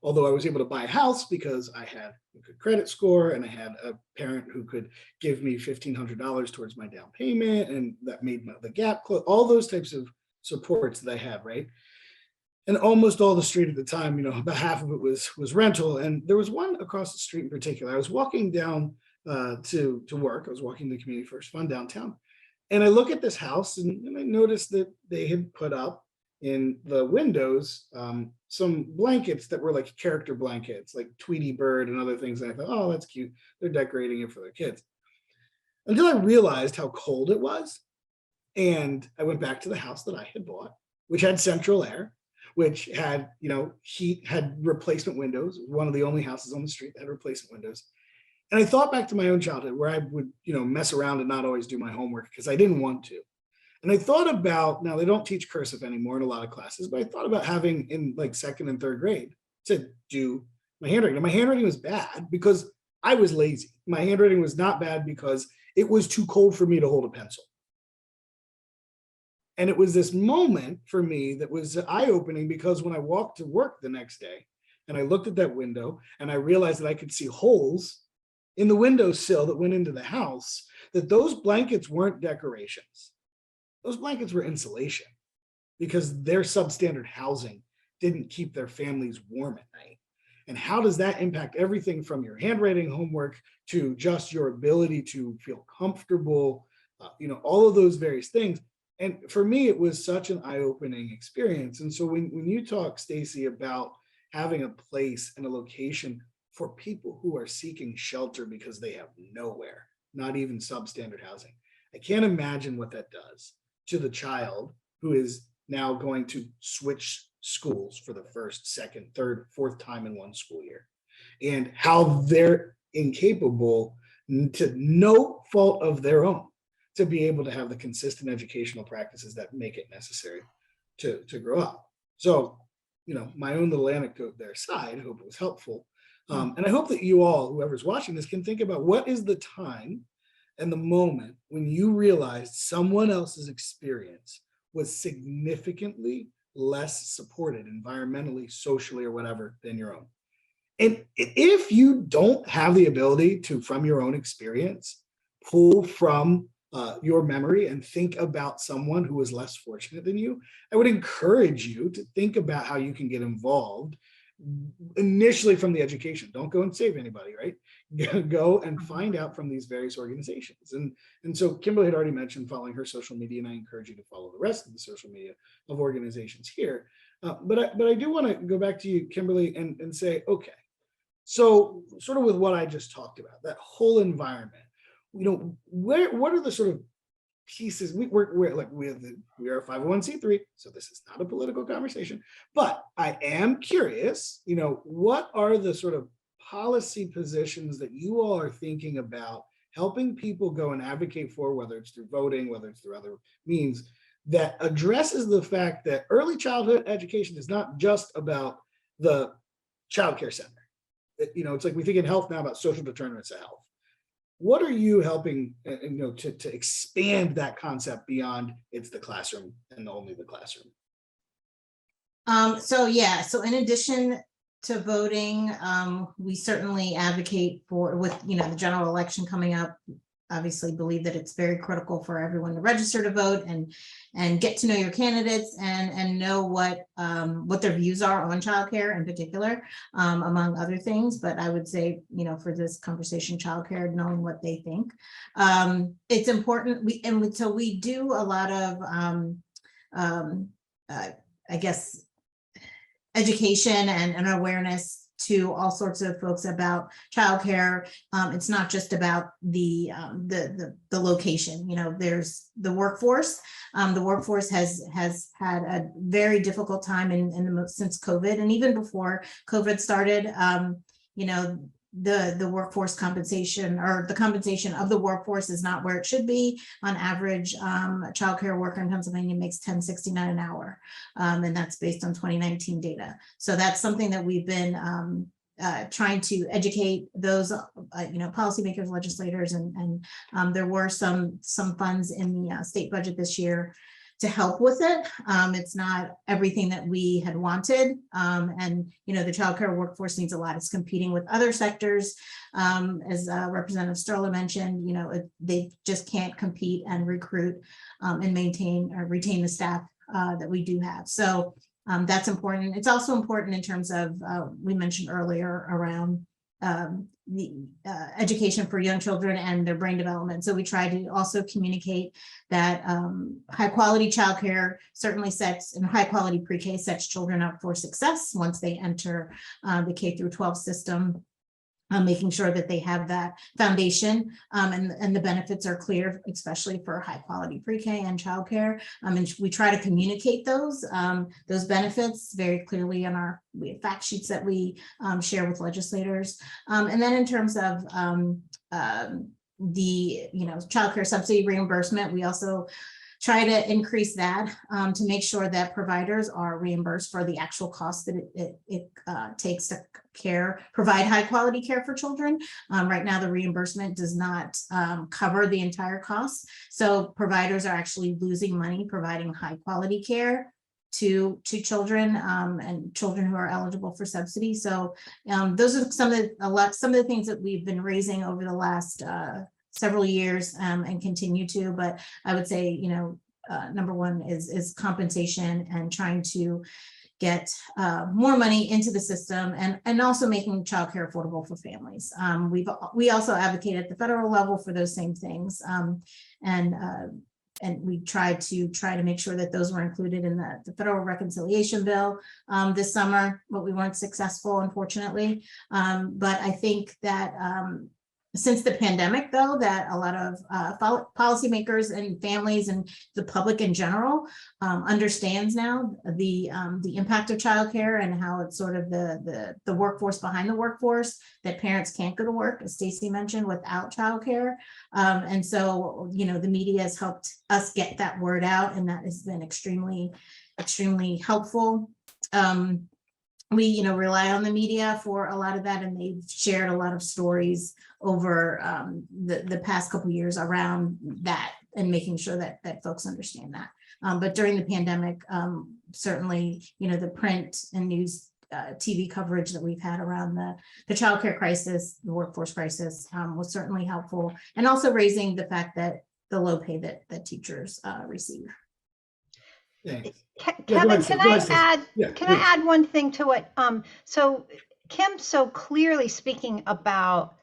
Speaker 1: Although I was able to buy a house because I had a good credit score and I had a parent who could give me $1,500 towards my down payment, and that made the gap close, all those types of supports that I had, right? And almost all the street at the time, about half of it was rental. And there was one across the street in particular. I was walking down to work. I was walking the Community First Fund downtown. And I look at this house and I noticed that they had put up in the windows some blankets that were like character blankets, like Tweety Bird and other things. And I thought, oh, that's cute. They're decorating it for their kids. Until I realized how cold it was. And I went back to the house that I had bought, which had central air, which had, heat, had replacement windows. One of the only houses on the street that had replacement windows. And I thought back to my own childhood where I would, mess around and not always do my homework because I didn't want to. And I thought about, now they don't teach cursive anymore in a lot of classes, but I thought about having in like second and third grade to do my handwriting. And my handwriting was bad because I was lazy. My handwriting was not bad because it was too cold for me to hold a pencil. And it was this moment for me that was eye-opening because when I walked to work the next day and I looked at that window and I realized that I could see holes in the windowsill that went into the house, that those blankets weren't decorations. Those blankets were insulation because their substandard housing didn't keep their families warm at night. And how does that impact everything from your handwriting homework to just your ability to feel comfortable, all of those various things. And for me, it was such an eye-opening experience. And so when you talk, Stacie, about having a place and a location for people who are seeking shelter because they have nowhere, not even substandard housing, I can't imagine what that does to the child who is now going to switch schools for the first, second, third, fourth time in one school year, and how they're incapable, to no fault of their own, to be able to have the consistent educational practices that make it necessary to grow up. So, my own little anecdote there aside, I hope it was helpful. And I hope that you all, whoever's watching this, can think about what is the time and the moment when you realized someone else's experience was significantly less supported environmentally, socially, or whatever than your own. And if you don't have the ability to, from your own experience, pull from your memory and think about someone who was less fortunate than you, I would encourage you to think about how you can get involved initially from the education. Don't go and save anybody, right? Go and find out from these various organizations. And so Kimberly had already mentioned following her social media, and I encourage you to follow the rest of the social media of organizations here. But I do want to go back to you, Kimberly, and say, okay, so sort of with what I just talked about, that whole environment, what are the sort of pieces? We're a 501c3, so this is not a political conversation, but I am curious, what are the sort of policy positions that you all are thinking about helping people go and advocate for, whether it's through voting, whether it's through other means, that addresses the fact that early childhood education is not just about the childcare center. It's like we think in health now about social determinants of health. What are you helping, to expand that concept beyond it's the classroom and only the classroom?
Speaker 3: So in addition to voting, we certainly advocate for, with the general election coming up, obviously believe that it's very critical for everyone to register to vote and get to know your candidates and know what their views are on childcare in particular, among other things. But I would say, for this conversation, childcare, knowing what they think, it's important. We do a lot of, I guess, education and awareness to all sorts of folks about childcare. It's not just about the location. There's the workforce. The workforce has had a very difficult time since COVID, and even before COVID started. The workforce compensation, or the compensation of the workforce, is not where it should be. On average, a childcare worker in Pennsylvania makes $10.69 an hour, and that's based on 2019 data. So that's something that we've been trying to educate those policymakers, legislators, and there were some funds in the state budget this year to help with it. It's not everything that we had wanted. And, the childcare workforce needs a lot. It's competing with other sectors. As Representative Sturla mentioned, they just can't compete and recruit and maintain or retain the staff that we do have. So that's important. It's also important in terms of, we mentioned earlier, around the education for young children and their brain development. So we try to also communicate that high quality childcare certainly sets, and high quality pre-K sets children up for success once they enter the K through 12 system. making sure that they have that foundation, and the benefits are clear, especially for high quality pre-K and childcare. And we try to communicate those benefits very clearly in we have fact sheets that we share with legislators. And then in terms of the childcare subsidy reimbursement, we also try to increase that to make sure that providers are reimbursed for the actual cost that it takes to provide high quality care for children. Right now, the reimbursement does not cover the entire cost. So providers are actually losing money providing high quality care to children and children who are eligible for subsidy. So those are some of the things that we've been raising over the last several years and continue to, but I would say, number one is compensation and trying to get more money into the system and also making childcare affordable for families. We also advocate at the federal level for those same things. And we tried to make sure that those were included in the federal reconciliation bill this summer, but we weren't successful, unfortunately. But I think that since the pandemic, though, that a lot of policymakers and families and the public in general understands now the impact of childcare and how it's sort of the workforce behind the workforce, that parents can't go to work, as Stacie mentioned, without childcare. And so, the media has helped us get that word out, and that has been extremely, extremely helpful. We rely on the media for a lot of that, and they've shared a lot of stories over the past couple of years around that and making sure that folks understand that. But during the pandemic, certainly the print and news TV coverage that we've had around the childcare crisis, the workforce crisis, was certainly helpful, and also raising the fact that the low pay that teachers receive.
Speaker 1: Thanks.
Speaker 2: Kevin, can I add one thing to it? So Kim's so clearly speaking about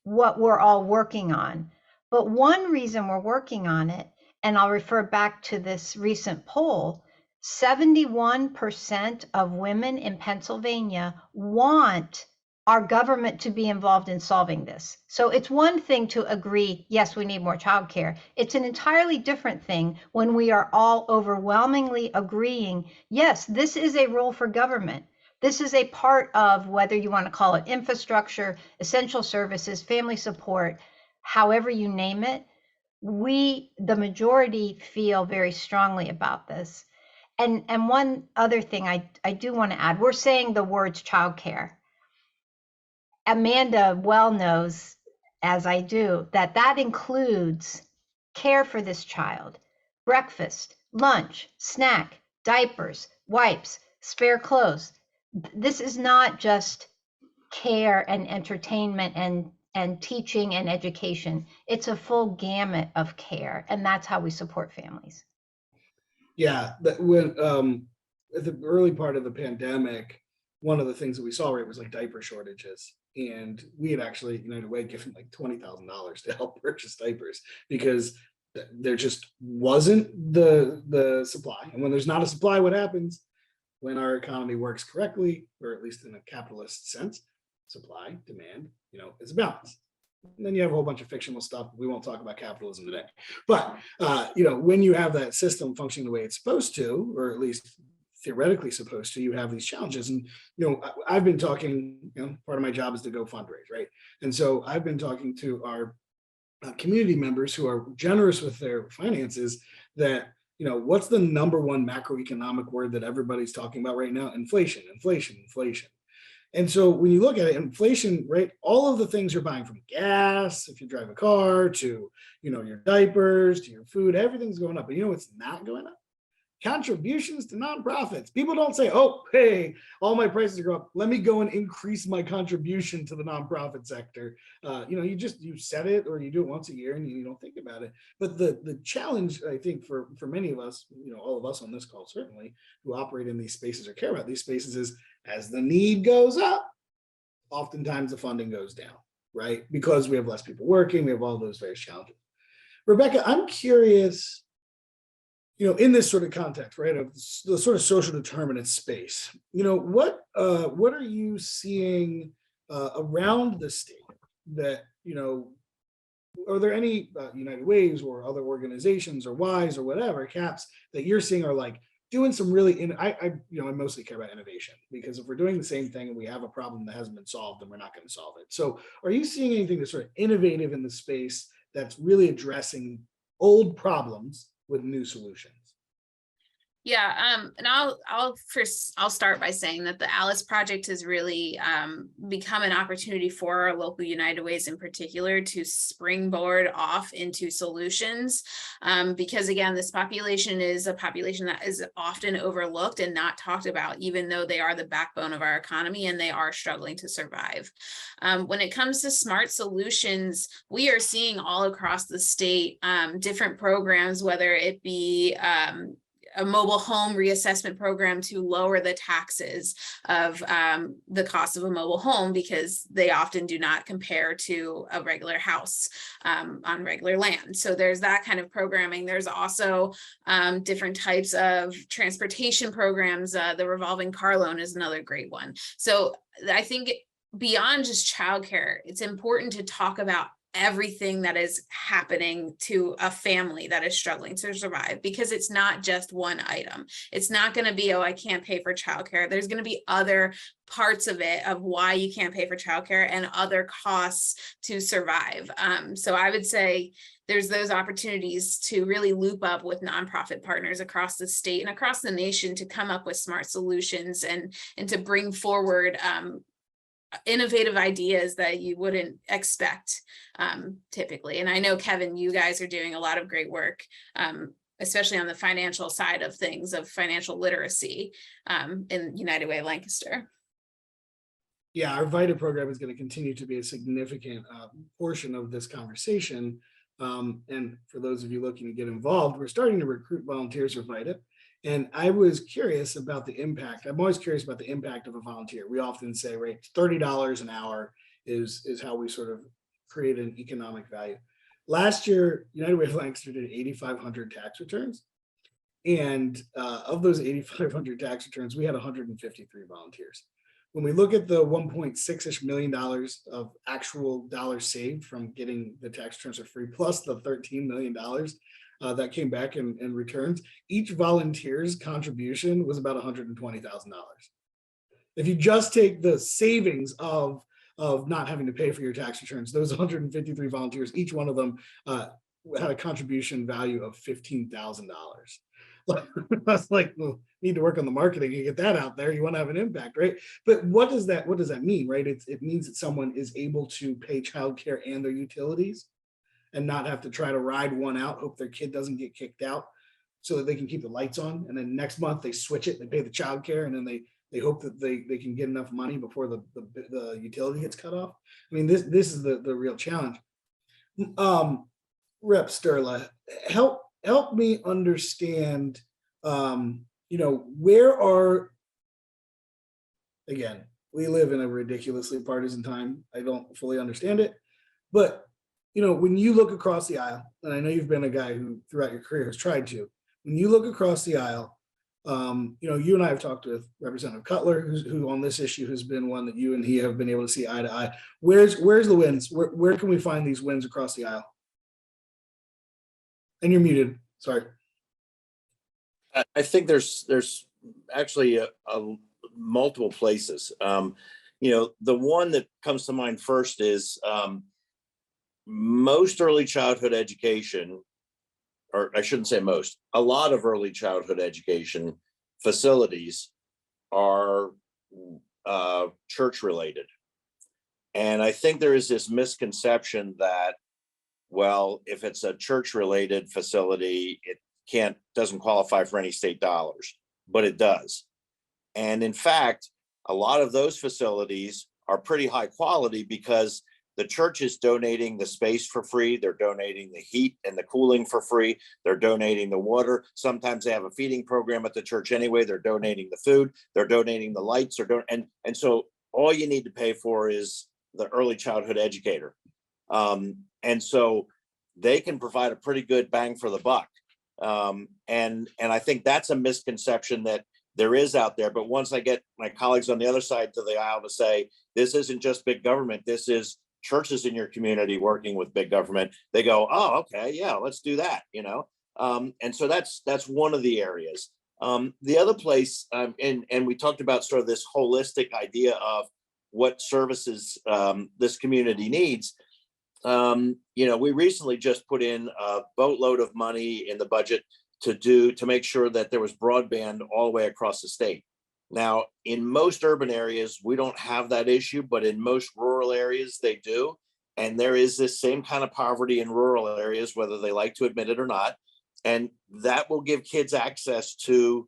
Speaker 2: what we're all working on, but one reason we're working on it, and I'll refer back to this recent poll, 71% of women in Pennsylvania want our government to be involved in solving this. So it's one thing to agree, yes, we need more childcare. It's an entirely different thing when we are all overwhelmingly agreeing, yes, this is a role for government. This is a part of, whether you want to call it infrastructure, essential services, family support, however you name it, the majority feel very strongly about this. And one other thing I do want to add, we're saying the words childcare. Amanda well knows, as I do, that includes care for this child, breakfast, lunch, snack, diapers, wipes, spare clothes. This is not just care and entertainment and teaching and education. It's a full gamut of care, and that's how we support families.
Speaker 1: Yeah, when at the early part of the pandemic, one of the things that we saw, was like diaper shortages. And we had actually, United Way, given like $20,000 to help purchase diapers because there just wasn't the supply. And when there's not a supply, what happens? When our economy works correctly, or at least in a capitalist sense, supply, demand, is a balance. And then you have a whole bunch of fictional stuff. We won't talk about capitalism today. But, when you have that system functioning the way it's supposed to, or at least theoretically supposed to, you have these challenges. And, I've been talking, part of my job is to go fundraise, right? And so I've been talking to our community members who are generous with their finances that, what's the number one macroeconomic word that everybody's talking about right now? Inflation, inflation, inflation. And so when you look at it, inflation, right, all of the things you're buying, from gas, if you drive a car, to, your diapers, to your food, everything's going up. But what's not going up? Contributions to nonprofits. People don't say, oh, hey, all my prices are going up, let me go and increase my contribution to the nonprofit sector. You set it, or you do it once a year and you don't think about it. But the challenge, I think, for many of us, all of us on this call, certainly, who operate in these spaces or care about these spaces, is as the need goes up, oftentimes the funding goes down, right? Because we have less people working, we have all those various challenges. Rebecca, I'm curious, in this sort of context, right, of the sort of social determinant space, what are you seeing around the state that, you know, are there any United Ways or other organizations or Ys or whatever, CAPS, that you're seeing are like doing some really, I mostly care about innovation, because if we're doing the same thing and we have a problem that hasn't been solved, then we're not going to solve it. So are you seeing anything that's sort of innovative in the space that's really addressing old problems with new solutions?
Speaker 6: Yeah, and I'll start by saying that the Alice Project has really become an opportunity for our local United Ways in particular to springboard off into solutions, because again, this population is a population that is often overlooked and not talked about, even though they are the backbone of our economy and they are struggling to survive. When it comes to smart solutions, we are seeing all across the state different programs, whether it be a mobile home reassessment program to lower the taxes of the cost of a mobile home, because they often do not compare to a regular house on regular land. So there's that kind of programming. There's also different types of transportation programs. The revolving car loan is another great one. So I think beyond just childcare, it's important to talk about everything that is happening to a family that is struggling to survive, because it's not just one item. It's not going to be, oh, I can't pay for childcare. There's going to be other parts of it, of why you can't pay for childcare and other costs to survive. So I would say there's those opportunities to really loop up with nonprofit partners across the state and across the nation to come up with smart solutions and to bring forward innovative ideas that you wouldn't expect typically. And I know, Kevin, you guys are doing a lot of great work, especially on the financial side of things, of financial literacy in United Way of Lancaster.
Speaker 1: Yeah, our VITA program is going to continue to be a significant portion of this conversation. And for those of you looking to get involved, we're starting to recruit volunteers for VITA. And I was curious about the impact. I'm always curious about the impact of a volunteer. We often say, right, $30 an hour is how we sort of create an economic value. Last year, United Way of Lancaster did 8,500 tax returns. And of those 8,500 tax returns, we had 153 volunteers. When we look at the $1.6-ish million of actual dollars saved from getting the tax returns for free, plus the $13 million that came back in returns, each volunteer's contribution was about $120,000. If you just take the savings of not having to pay for your tax returns, those 153 volunteers, each one of them had a contribution value of $15,000. I was like, well, need to work on the marketing and get that out there. You want to have an impact, right? But what does that mean, right? It means that someone is able to pay childcare and their utilities and not have to try to ride one out, hope their kid doesn't get kicked out so that they can keep the lights on. And then next month they switch it, they pay the childcare, and then they hope that they can get enough money before the utility gets cut off. I mean, this is the real challenge. Rep Sturla, help me understand, where are, again, we live in a ridiculously partisan time. I don't fully understand it, but when you look across the aisle, and I know you've been a guy who throughout your career has tried to, when you look across the aisle, you and I have talked with Representative Cutler, who on this issue has been one that you and he have been able to see eye to eye. Where's the wins? Where can we find these wins across the aisle? And you're muted. Sorry.
Speaker 5: I think there's actually a multiple places. The one that comes to mind first is most early childhood education, or I shouldn't say most, a lot of early childhood education facilities are church related. And I think there is this misconception that, well, if it's a church related facility, it doesn't qualify for any state dollars, but it does. And in fact, a lot of those facilities are pretty high quality because the church is donating the space for free. They're donating the heat and the cooling for free. They're donating the water. Sometimes they have a feeding program at the church anyway. They're donating the food. They're donating the lights. And so all you need to pay for is the early childhood educator. And so they can provide a pretty good bang for the buck. And I think that's a misconception, that there is out there. But once I get my colleagues on the other side to the aisle to say, this isn't just big government, this is churches in your community working with big government, they go, oh, okay, yeah, let's do that, you know? And so that's one of the areas. The other place, and we talked about sort of this holistic idea of what services this community needs. You know, we recently just put in a boatload of money in the budget to make sure that there was broadband all the way across the state. Now, in most urban areas, we don't have that issue, but in most rural areas, they do. And there is this same kind of poverty in rural areas, whether they like to admit it or not. And that will give kids access to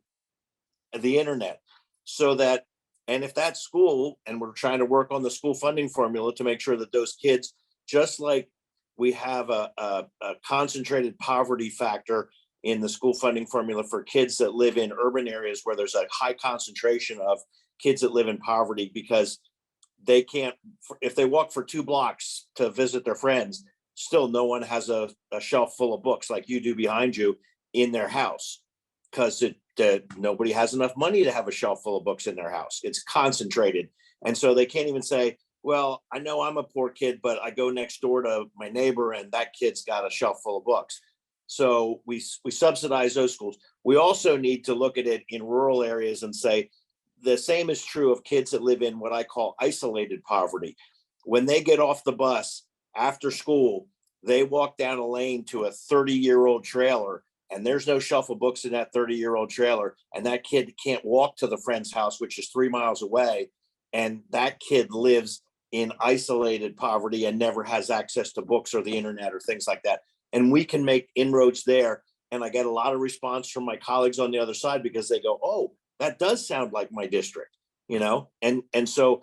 Speaker 5: the internet so that, and if that school, and we're trying to work on the school funding formula to make sure that those kids, just like we have a concentrated poverty factor in the school funding formula for kids that live in urban areas where there's a high concentration of kids that live in poverty because they can't, if they walk for 2 blocks to visit their friends, still no one has a shelf full of books like you do behind you in their house because nobody has enough money to have a shelf full of books in their house. It's concentrated. And so they can't even say, well, I know I'm a poor kid, but I go next door to my neighbor and that kid's got a shelf full of books. So we subsidize those schools. We also need to look at it in rural areas and say the same is true of kids that live in what I call isolated poverty. When they get off the bus after school, they walk down a lane to a 30-year-old trailer and there's no shelf of books in that 30-year-old trailer. And that kid can't walk to the friend's house, which is 3 miles away. And that kid lives in isolated poverty and never has access to books or the internet or things like that. And we can make inroads there. And I get a lot of response from my colleagues on the other side because they go, oh, that does sound like my district, you know? And so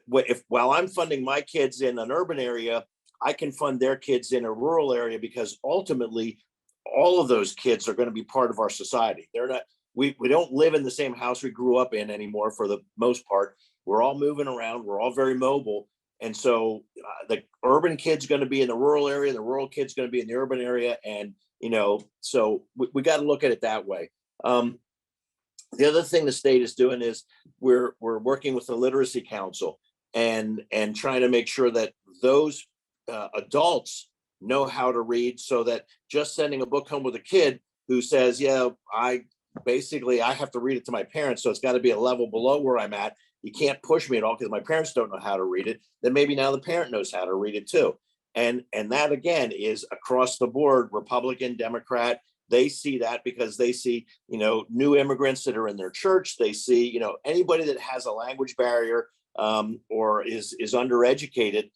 Speaker 5: while I'm funding my kids in an urban area, I can fund their kids in a rural area because ultimately all of those kids are going to be part of our society. They're not, we don't live in the same house we grew up in anymore for the most part. We're all moving around. We're all very mobile. And so the urban kid's going to be in the rural area. The rural kid's going to be in the urban area. And, you know, so we got to look at it that way. The other thing the state is doing is we're working with the Literacy Council and trying to make sure that those adults know how to read so that just sending a book home with a kid who says, yeah, I have to read it to my parents. So it's got to be a level below where I'm at. You can't push me at all because my parents don't know how to read it. Then maybe now the parent knows how to read it too. And that again is across the board, Republican, Democrat. They see that because they see, you know, new immigrants that are in their church. They see, you know, anybody that has a language barrier or is undereducated,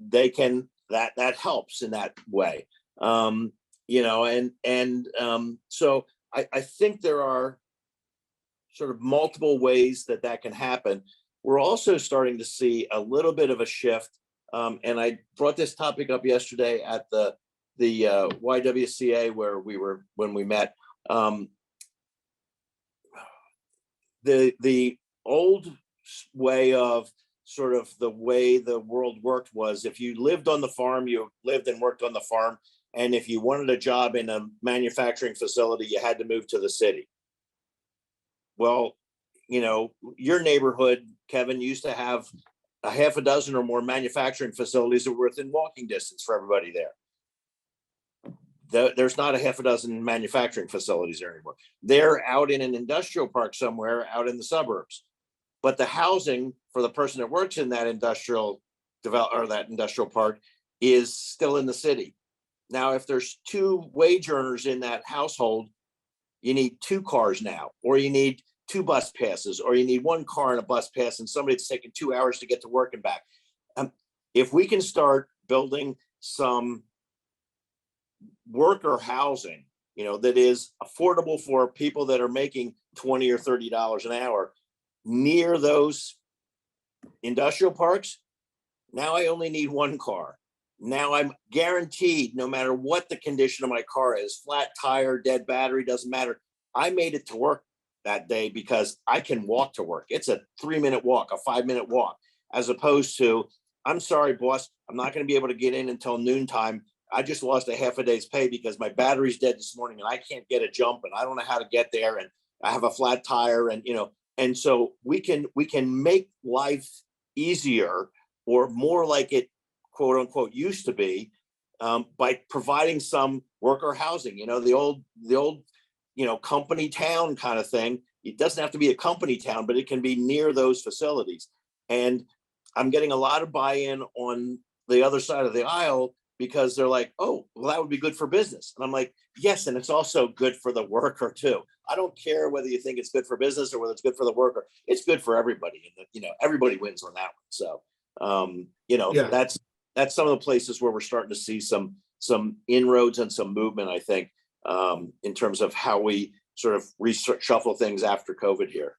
Speaker 5: they can, that helps in that way. You know, so I think there are sort of multiple ways that can happen. We're also starting to see a little bit of a shift. And I brought this topic up yesterday at the YWCA when we met. The old way of sort of the way the world worked was if you lived on the farm, you lived and worked on the farm. And if you wanted a job in a manufacturing facility, you had to move to the city. Well, you know, your neighborhood, Kevin, used to have a half a dozen or more manufacturing facilities that were within walking distance for everybody there. There's not a half a dozen manufacturing facilities there anymore. They're out in an industrial park somewhere out in the suburbs. But the housing for the person that works in that industrial park is still in the city. Now, if there's 2 wage earners in that household, you need 2 cars now, or you need 2 bus passes, or you need 1 car and a bus pass, and somebody that's taking 2 hours to get to work and back. If we can start building some worker housing, you know, that is affordable for people that are making $20 or $30 an hour near those industrial parks, now I only need 1 car. Now I'm guaranteed, no matter what the condition of my car is, flat tire, dead battery, doesn't matter. I made it to work that day because I can walk to work. It's a 3-minute walk, a 5-minute walk, as opposed to, I'm sorry, boss, I'm not going to be able to get in until noontime. I just lost a half a day's pay because my battery's dead this morning and I can't get a jump and I don't know how to get there. And I have a flat tire, and and so we can make life easier or more like it, quote unquote, used to be, by providing some worker housing. The old company town kind of thing. It doesn't have to be a company town, but it can be near those facilities. And I'm getting a lot of buy-in on the other side of the aisle, because they're like, oh, well, that would be good for business. And I'm like, yes, and it's also good for the worker too. I don't care whether you think it's good for business or whether it's good for the worker. It's good for everybody, and everybody wins on that one. So,
Speaker 1: Yeah.
Speaker 5: that's some of the places where we're starting to see some inroads and some movement, I think, in terms of how we sort of reshuffle things after COVID here.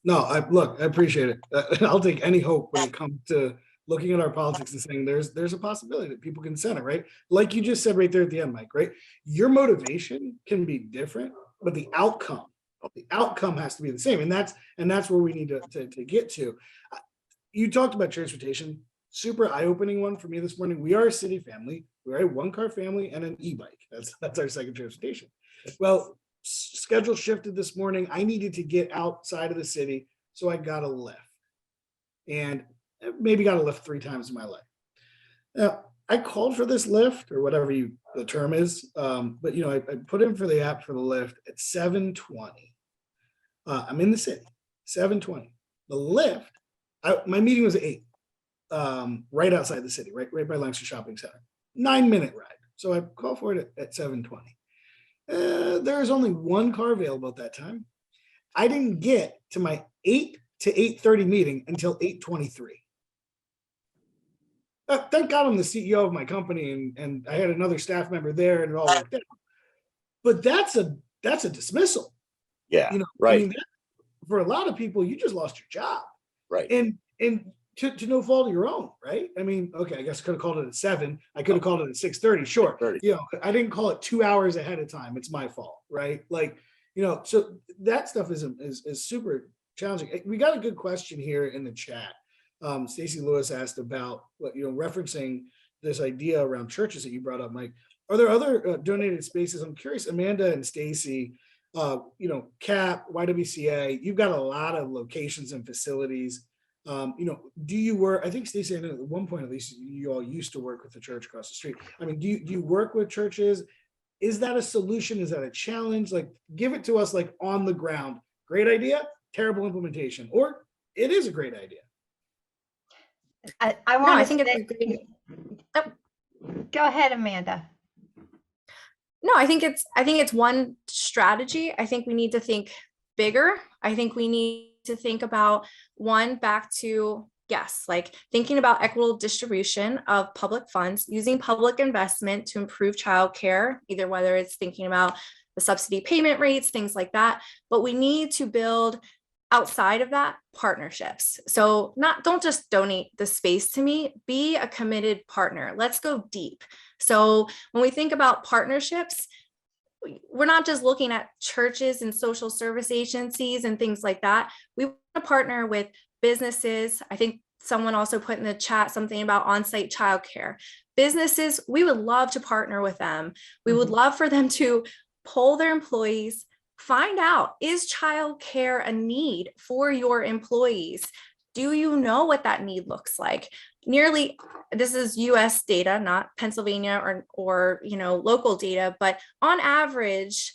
Speaker 1: No, I appreciate it. I'll take any hope when it comes to looking at our politics and saying there's a possibility that people can center, right? Like you just said right there at the end, Mike, right? Your motivation can be different, but the outcome has to be the same. And that's where we need to get to. You talked about transportation, super eye-opening one for me this morning. We are a city family. We're a one-car family and an e-bike. That's our second transportation. Well, schedule shifted this morning. I needed to get outside of the city, so I got a lift, and maybe got a lift 3 times in my life. Now, I called for this lift, or whatever the term is, but I put in for the app for the lift at 7:20. I'm in the city, 7:20. The lift, my meeting was at 8, right outside the city, right by Lancaster Shopping Center. 9-minute ride. So I called for it at 7:20. There was only one car available at that time. I didn't get to my 8 to 8:30 meeting until 8:23. Thank God I'm the CEO of my company, and I had another staff member there, and it all worked out. But that's a dismissal.
Speaker 5: Yeah, right.
Speaker 1: I mean, for a lot of people, you just lost your job,
Speaker 5: right?
Speaker 1: And to no fault of your own, right? I mean, okay, I guess I could have called it at 7. I could have called it at 6:30. Sure,
Speaker 5: 6:30.
Speaker 1: I didn't call it 2 hours ahead of time. It's my fault, right? So that stuff is super challenging. We got a good question here in the chat. Stacie Lewis asked about referencing this idea around churches that you brought up, Mike. Are there other donated spaces? I'm curious, Amanda and Stacie, CAP, YWCA, you've got a lot of locations and facilities. Do you work? I think Stacie, I know at one point at least you all used to work with the church across the street. I mean, do you work with churches? Is that a solution? Is that a challenge? Like, give it to us like on the ground. Great idea, terrible implementation, or it is a great idea.
Speaker 4: I think it's a great. Oh.
Speaker 2: Go ahead, Amanda.
Speaker 4: No, I think it's one strategy. I think we need to think bigger. I think we need to think about back to, yes, like thinking about equitable distribution of public funds, using public investment to improve childcare, either whether it's thinking about the subsidy payment rates, things like that. But we need to build outside of that partnerships. So don't just donate the space to me, be a committed partner. Let's go deep. So when we think about partnerships, we're not just looking at churches and social service agencies and things like that. We want to partner with businesses. I think someone also put in the chat something about on-site childcare. Businesses, we would love to partner with them. We would love for them to poll their employees, find out, is childcare a need for your employees? Do you know what that need looks like? This is US data, not Pennsylvania or local data, but on average,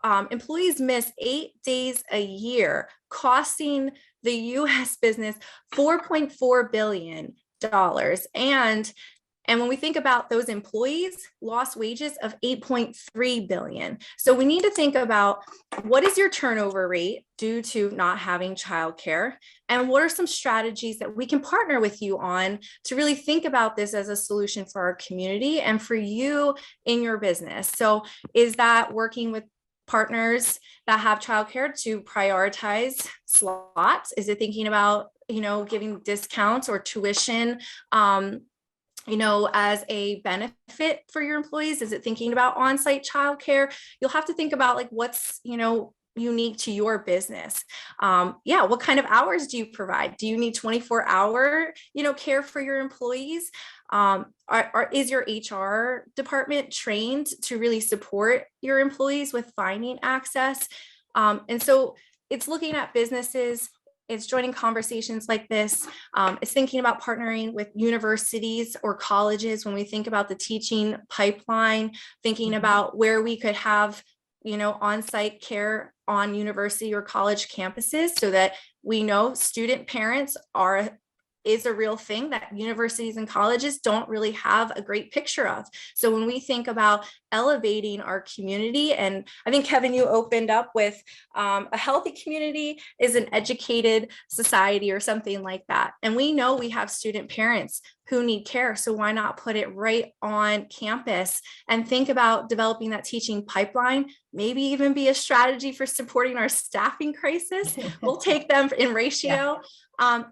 Speaker 4: employees miss 8 days a year, costing the US business $4.4 billion. And when we think about those employees, lost wages of $8.3 billion. So we need to think about, what is your turnover rate due to not having childcare? And what are some strategies that we can partner with you on to really think about this as a solution for our community and for you in your business? So is that working with partners that have childcare to prioritize slots? Is it thinking about, giving discounts or tuition, as a benefit for your employees? Is it thinking about on-site childcare? You'll have to think about like what's, unique to your business. What kind of hours do you provide? Do you need 24-hour, care for your employees? Is your HR department trained to really support your employees with finding access? And so it's looking at businesses, it's joining conversations like this. It's thinking about partnering with universities or colleges when we think about the teaching pipeline, thinking about where we could have, on-site care on university or college campuses, so that we know student parents is a real thing that universities and colleges don't really have a great picture of. So when we think about elevating our community, and I think, Kevin, you opened up with a healthy community is an educated society or something like that. And we know we have student parents who need care. So why not put it right on campus and think about developing that teaching pipeline, maybe even be a strategy for supporting our staffing crisis. We'll take them in ratio.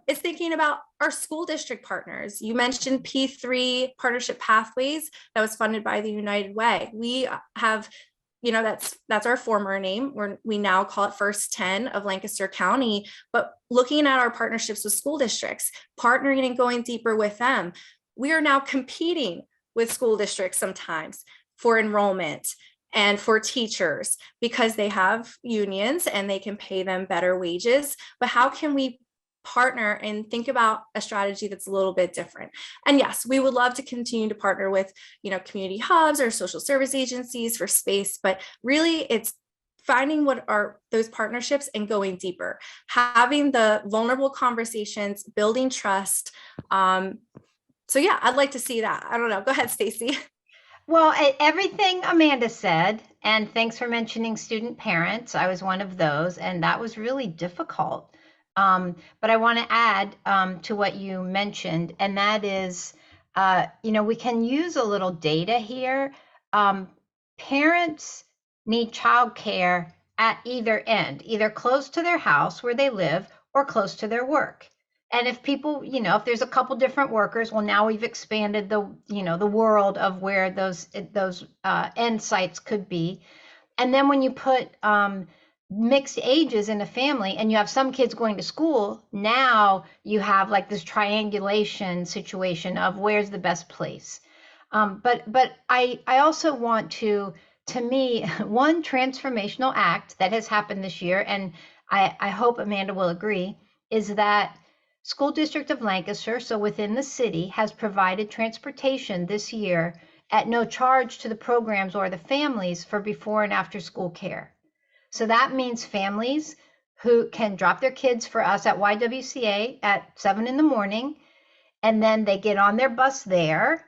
Speaker 4: It's thinking about our school district partners. You mentioned P3 partnership pathways that was funded by the United Way. We have, that's our former name. We now call it First 10 of Lancaster County, but looking at our partnerships with school districts, partnering and going deeper with them. We are now competing with school districts sometimes for enrollment and for teachers because they have unions and they can pay them better wages. But how can we partner and think about a strategy that's a little bit different? And yes, we would love to continue to partner with, community hubs or social service agencies for space, but really it's finding what are those partnerships and going deeper, having the vulnerable conversations, building trust. So yeah, I'd like to see that. I don't know. Go ahead, Stacie.
Speaker 2: Well, everything Amanda said, and thanks for mentioning student parents. I was one of those, and that was really difficult. But I want to add to what you mentioned, and that is, we can use a little data here. Parents need childcare at either end, either close to their house where they live or close to their work. And if people, if there's a couple different workers, well, now we've expanded the world of where those end sites could be. And then when you put mixed ages in a family and you have some kids going to school, now you have like this triangulation situation of where's the best place. But I also want to me, one transformational act that has happened this year, and I hope Amanda will agree, is that School District of Lancaster, so within the city, has provided transportation this year at no charge to the programs or the families for before and after school care. So that means families who can drop their kids for us at YWCA at 7 a.m, and then they get on their bus there,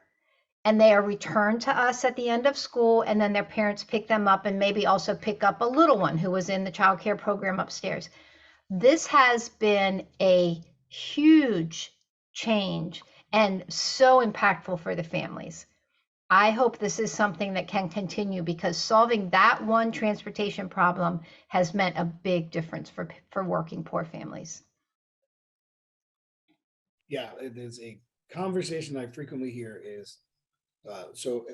Speaker 2: and they are returned to us at the end of school, and then their parents pick them up and maybe also pick up a little one who was in the child care program upstairs. This has been a huge change and so impactful for the families. I hope this is something that can continue, because solving that one transportation problem has meant a big difference for working poor families.
Speaker 1: Yeah, it is a conversation I frequently hear is, so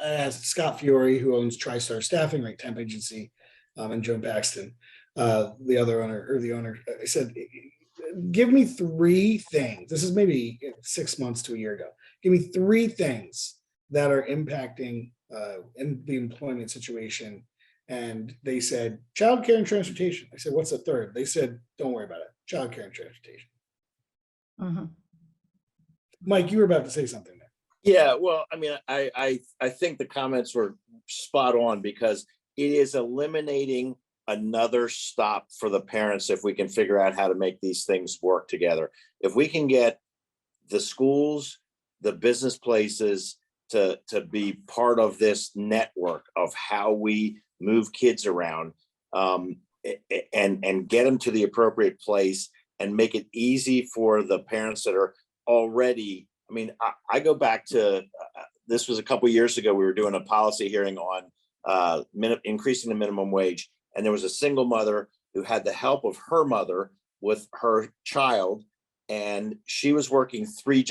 Speaker 1: I asked Scott Fiore, who owns TriStar Staffing, right, temp agency, and Joan Paxton, the owner, I said, give me 3 things. This is maybe 6 months to a year ago. Give me 3 things that are impacting in the employment situation. And they said, childcare and transportation. I said, what's the third? They said, don't worry about it. Childcare and transportation. Mm-hmm. Mike, you were about to say something there.
Speaker 5: Yeah, well, I mean, I think the comments were spot on, because it is eliminating another stop for the parents if we can figure out how to make these things work together. If we can get the schools, the business places to be part of this network of how we move kids around, and get them to the appropriate place and make it easy for the parents that are already, I mean, I go back to, this was a couple of years ago, we were doing a policy hearing on increasing the minimum wage. And there was a single mother who had the help of her mother with her child. And she was working 3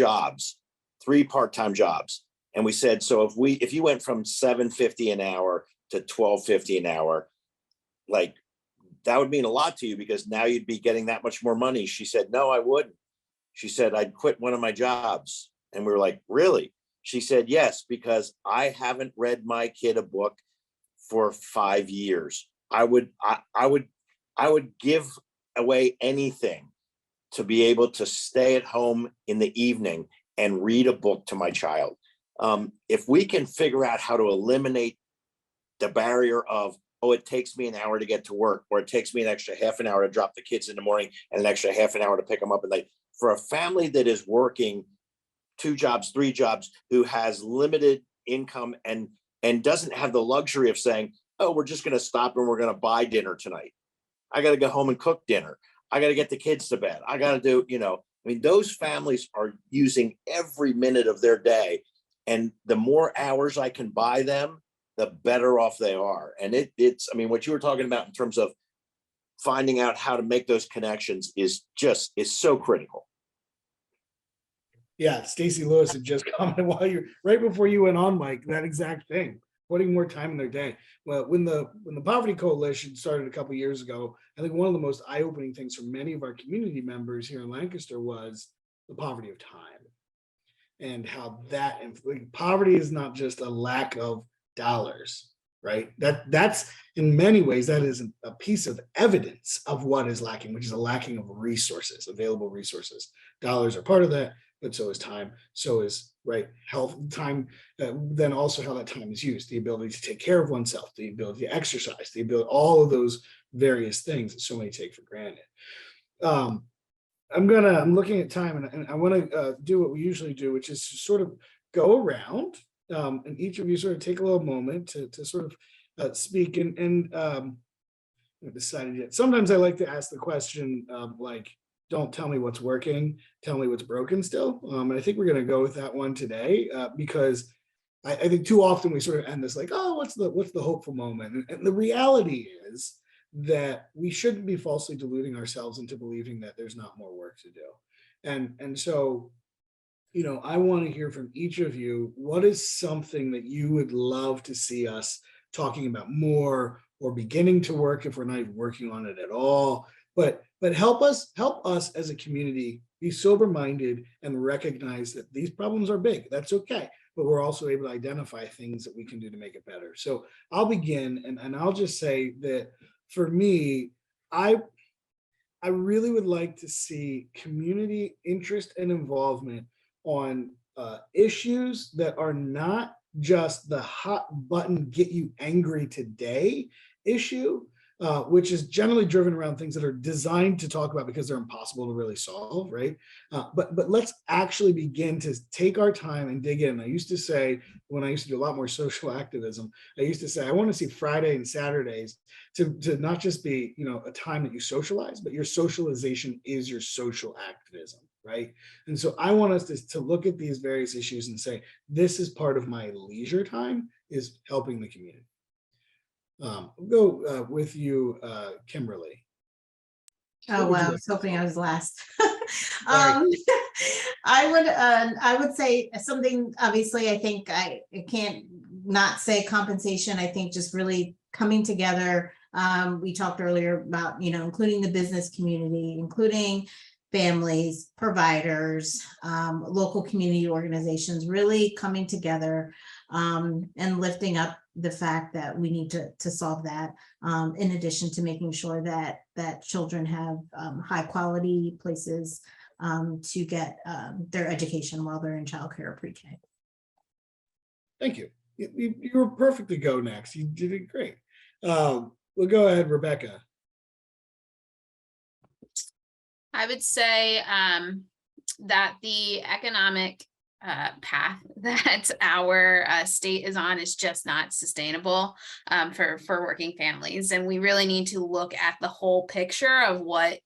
Speaker 5: part-time jobs. And we said, so if you went from $7.50 an hour to $12.50 an hour, like that would mean a lot to you, because now you'd be getting that much more money. She said, no, I wouldn't. She said, I'd quit one of my jobs. And we were like, really? She said, yes, because I haven't read my kid a book for 5 years. I would give away anything to be able to stay at home in the evening and read a book to my child. If we can figure out how to eliminate the barrier of, oh, it takes me an hour to get to work, or it takes me an extra half an hour to drop the kids in the morning and an extra half an hour to pick them up at night. For a family that is working 2 jobs, 3 jobs, who has limited income and doesn't have the luxury of saying, oh, we're just going to stop and we're going to buy dinner tonight. I got to go home and cook dinner. I got to get the kids to bed. I got to do, I mean, those families are using every minute of their day. And the more hours I can buy them, the better off they are. And it's, I mean, what you were talking about in terms of finding out how to make those connections is so critical.
Speaker 1: Yeah, Stacie Lewis had just commented right before you went on, Mike, that exact thing, putting more time in their day. Well, when the Poverty Coalition started a couple of years ago, I think one of the most eye-opening things for many of our community members here in Lancaster was the poverty of time, and how that poverty is not just a lack of dollars, right? That's in many ways, that is a piece of evidence of what is lacking, which is a lacking of resources, available resources. Dollars are part of that, but so is time, so is health, time, then also how that time is used, the ability to take care of oneself, the ability to exercise, the ability, all of those various things that so many take for granted. I'm looking at time, and I want to do what we usually do, which is to sort of go around, and each of you sort of take a little moment to sort of speak. And I've decided yet. Sometimes I like to ask the question, like, don't tell me what's working, tell me what's broken still. And I think we're going to go with that one today, because I think too often we sort of end this like, oh, what's the hopeful moment? And the reality is that we shouldn't be falsely deluding ourselves into believing that there's not more work to do. And so, I want to hear from each of you, what is something that you would love to see us talking about more, or beginning to work if we're not even working on it at all. But help us as a community be sober-minded and recognize that these problems are big. That's okay. But we're also able to identify things that we can do to make it better. So I'll begin, and I'll just say that for me, I really would like to see community interest and involvement on issues that are not just the hot button, get you angry today issue, which is generally driven around things that are designed to talk about because they're impossible to really solve, right? But let's actually begin to take our time and dig in. I used to say, when I used to do a lot more social activism, I used to say, I want to see Friday and Saturdays to not just be, a time that you socialize, but your socialization is your social activism, right? And so I want us to look at these various issues and say, this is part of my leisure time, is helping the community. We'll go with you, Kimberly.
Speaker 3: Oh, well, I was hoping I was last. I would say something, obviously, I think I can't not say compensation. I think just really coming together. We talked earlier about, including the business community, including families, providers, local community organizations, really coming together and lifting up the fact that we need to solve that, in addition to making sure that children have high quality places to get their education while they're in childcare or pre-K.
Speaker 1: Thank you. You were perfect to go next. You did it great. We'll go ahead, Rebecca.
Speaker 6: I would say that the economic path that our state is on is just not sustainable for working families. And we really need to look at the whole picture of what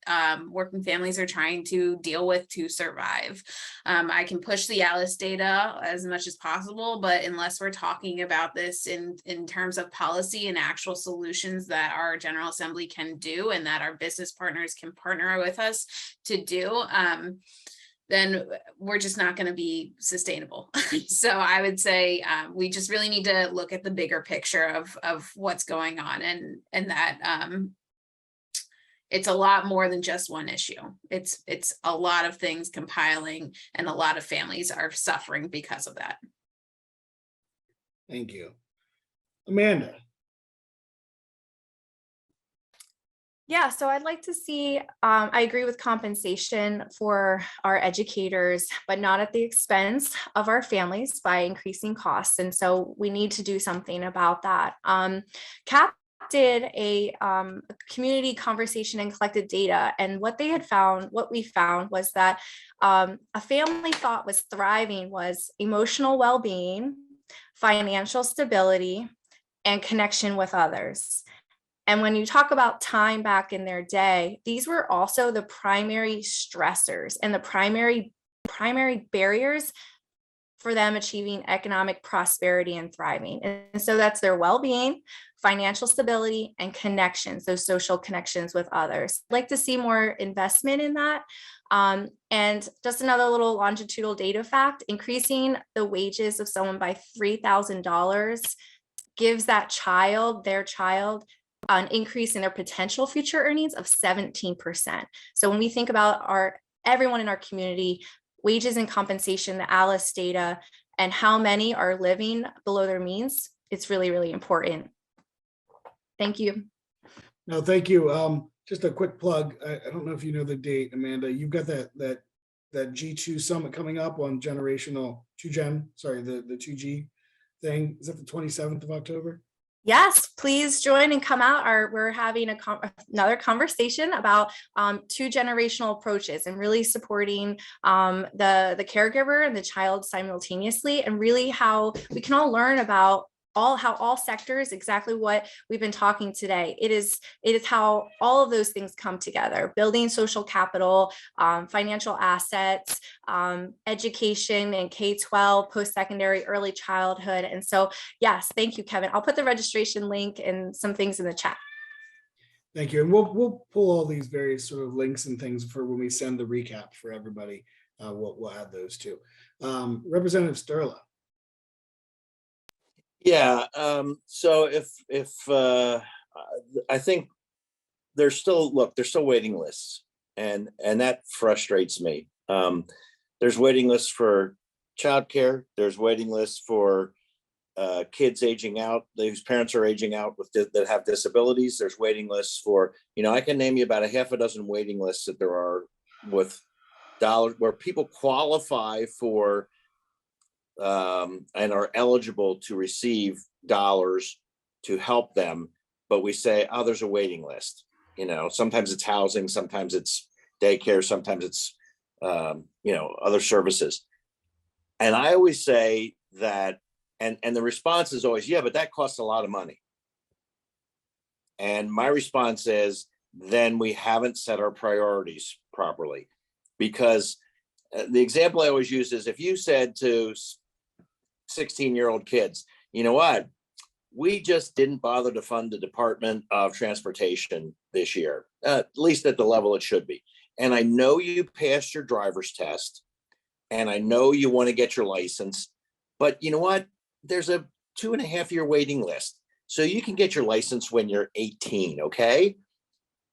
Speaker 6: working families are trying to deal with to survive. I can push the ALICE data as much as possible, but unless we're talking about this in terms of policy and actual solutions that our General Assembly can do and that our business partners can partner with us to do, then we're just not going to be sustainable. So I would say we just really need to look at the bigger picture of what's going on, and that it's a lot more than just one issue. It's a lot of things compiling, and a lot of families are suffering because of that.
Speaker 1: Thank you. Amanda.
Speaker 4: Yeah, so I'd like to see, I agree with compensation for our educators, but not at the expense of our families by increasing costs. And so we need to do something about that. CAP did a community conversation and collected data. And what we found was that a family thought was thriving was emotional well-being, financial stability, and connection with others. And when you talk about time back in their day, these were also the primary stressors and the primary barriers for them achieving economic prosperity and thriving. And so that's their well-being, financial stability, and connections, those social connections with others. I'd like to see more investment in that. And just another little longitudinal data fact, increasing the wages of someone by $3,000 gives that child, their child, an increase in their potential future earnings of 17%. So when we think about everyone in our community, wages and compensation, the ALICE data, and how many are living below their means, it's really, really important. Thank you.
Speaker 1: No, thank you. Just a quick plug. I don't know if you know the date, Amanda. You've got that G2 summit coming up on the 2G thing. Is that the 27th of October?
Speaker 4: Yes, please join and come out. We're having another conversation about two generational approaches and really supporting the caregiver and the child simultaneously, and really how we can all learn about how all sectors, exactly what we've been talking today. It is how all of those things come together: building social capital, financial assets, education and K-12, post-secondary, early childhood. And so, yes, thank you, Kevin. I'll put the registration link and some things in the chat.
Speaker 1: Thank you. And we'll pull all these various sort of links and things for when we send the recap for everybody. We'll add those too. Representative Sturla.
Speaker 5: Yeah, so if I think there's still waiting lists, and that frustrates me. There's waiting lists for childcare. There's waiting lists for kids aging out, whose parents are aging out that have disabilities. There's waiting lists for, I can name you about a half a dozen waiting lists that there are with dollars where people qualify for and are eligible to receive dollars to help them, but we say, oh, there's a waiting list. Sometimes it's housing, sometimes it's daycare, sometimes it's other services. And I always say that, and the response is always, yeah, but that costs a lot of money. And my response is, then we haven't set our priorities properly. Because the example I always use is, if you said to 16-year-old kids, you know what, we just didn't bother to fund the Department of Transportation this year, at least at the level it should be. And I know you passed your driver's test, and I know you want to get your license, but you know what, there's a 2.5-year waiting list. So you can get your license when you're 18, okay?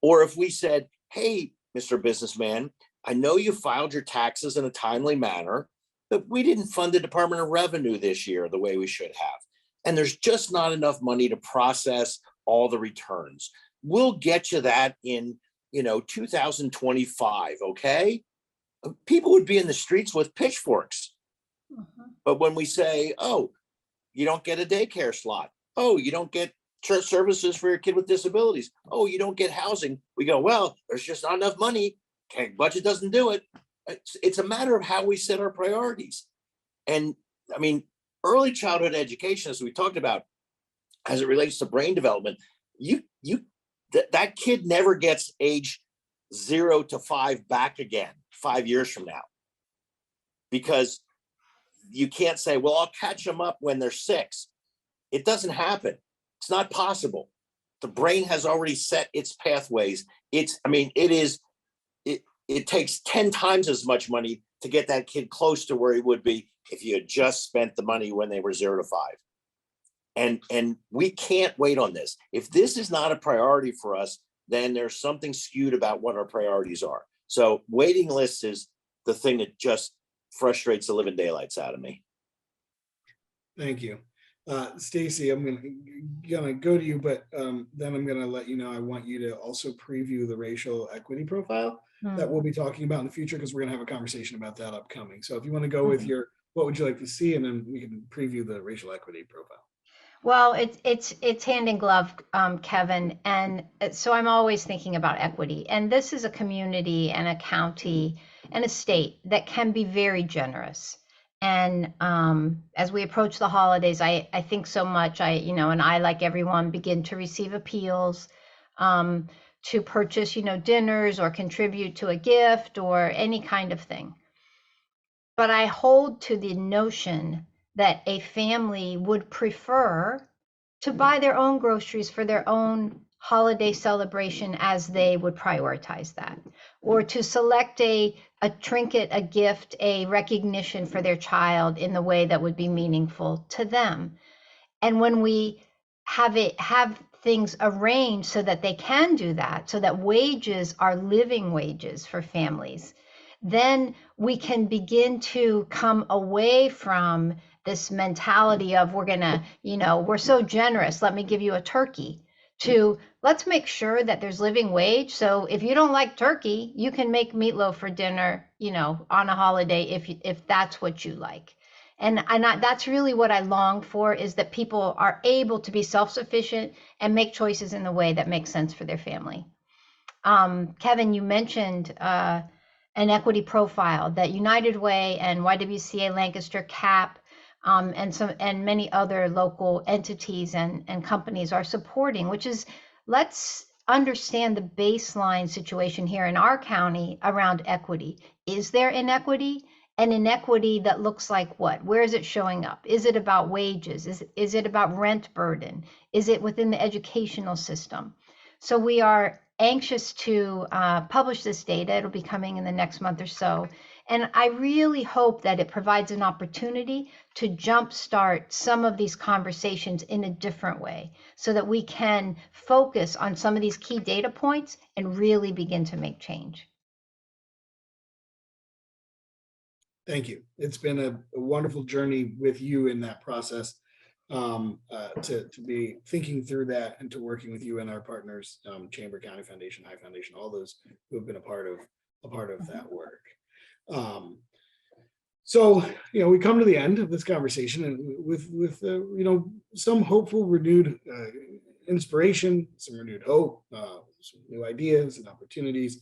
Speaker 5: Or if we said, hey, Mr. Businessman, I know you filed your taxes in a timely manner, but we didn't fund the Department of Revenue this year the way we should have. And there's just not enough money to process all the returns. We'll get you that in, 2025, okay? People would be in the streets with pitchforks. Mm-hmm. But when we say, oh, you don't get a daycare slot. Oh, you don't get church services for your kid with disabilities. Oh, you don't get housing. We go, well, there's just not enough money. Okay, budget doesn't do it. It's a matter of how we set our priorities. And I mean, early childhood education, as we talked about, as it relates to brain development, that kid never gets age 0 to 5 back again 5 years from now. Because you can't say, well, I'll catch them up when they're 6. It doesn't happen. It's not possible. The brain has already set its pathways. It takes 10 times as much money to get that kid close to where he would be if you had just spent the money when they were 0 to 5. And we can't wait on this. If this is not a priority for us, then there's something skewed about what our priorities are. So waiting lists is the thing that just frustrates the living daylights out of me.
Speaker 1: Thank you. Stacie, I'm gonna go to you, but then I'm gonna let you know I want you to also preview the racial equity profile that we'll be talking about in the future, because we're gonna have a conversation about that upcoming. So if you want to go with your, what would you like to see, and then we can preview the racial equity profile.
Speaker 2: Well, it's hand in glove, Kevin, and so I'm always thinking about equity. And this is a community and a county and a state that can be very generous. And as we approach the holidays, I think so much. And I, like everyone, begin to receive appeals to purchase, dinners or contribute to a gift or any kind of thing. But I hold to the notion that a family would prefer to buy their own groceries for their own holiday celebration, as they would prioritize that, or to select a trinket, a gift, a recognition for their child in the way that would be meaningful to them. And when we have things arranged so that they can do that, so that wages are living wages for families, then we can begin to come away from this mentality of we're so generous, let me give you a turkey, to let's make sure that there's living wage. So if you don't like turkey, you can make meatloaf for dinner, on a holiday if that's what you like. And that's really what I long for, is that people are able to be self-sufficient and make choices in the way that makes sense for their family. Kevin, you mentioned an equity profile that United Way and YWCA Lancaster CAP and many other local entities and companies are supporting, which is, let's understand the baseline situation here in our county around equity. Is there inequity? An inequity that looks like what? Where is it showing up? Is it about wages? Is it about rent burden? Is it within the educational system? So we are anxious to publish this data. It'll be coming in the next month or so. And I really hope that it provides an opportunity to jumpstart some of these conversations in a different way, so that we can focus on some of these key data points and really begin to make change.
Speaker 1: Thank you. It's been a wonderful journey with you in that process, to be thinking through that, and to working with you and our partners, Chamber, County Foundation, High Foundation, all those who have been a part of that work. So, we come to the end of this conversation, and with some hopeful, renewed inspiration, some renewed hope, some new ideas and opportunities.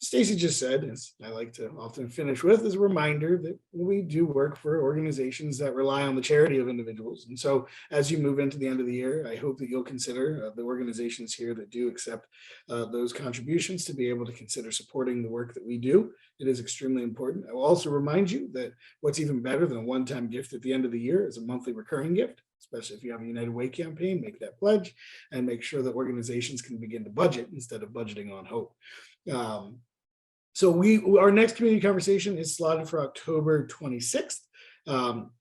Speaker 1: Stacie just said, as I like to often finish with, is a reminder that we do work for organizations that rely on the charity of individuals. And so as you move into the end of the year, I hope that you'll consider the organizations here that do accept those contributions to be able to consider supporting the work that we do. It is extremely important. I will also remind you that what's even better than a one-time gift at the end of the year is a monthly recurring gift, especially if you have a United Way campaign. Make that pledge and make sure that organizations can begin to budget instead of budgeting on hope. So our next community conversation is slotted for October 26th.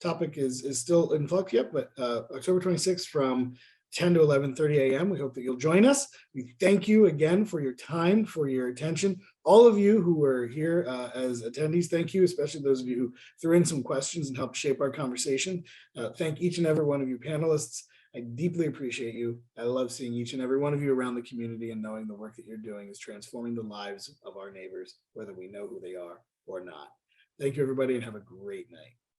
Speaker 1: Topic is still in flux yet, but October 26th from 10 to 11:30 a.m. We hope that you'll join us. We thank you again for your time, for your attention. All of you who were here as attendees, thank you, especially those of you who threw in some questions and helped shape our conversation. Thank each and every one of you panelists. I deeply appreciate you. I love seeing each and every one of you around the community, and knowing the work that you're doing is transforming the lives of our neighbors, whether we know who they are or not. Thank you, everybody, and have a great night.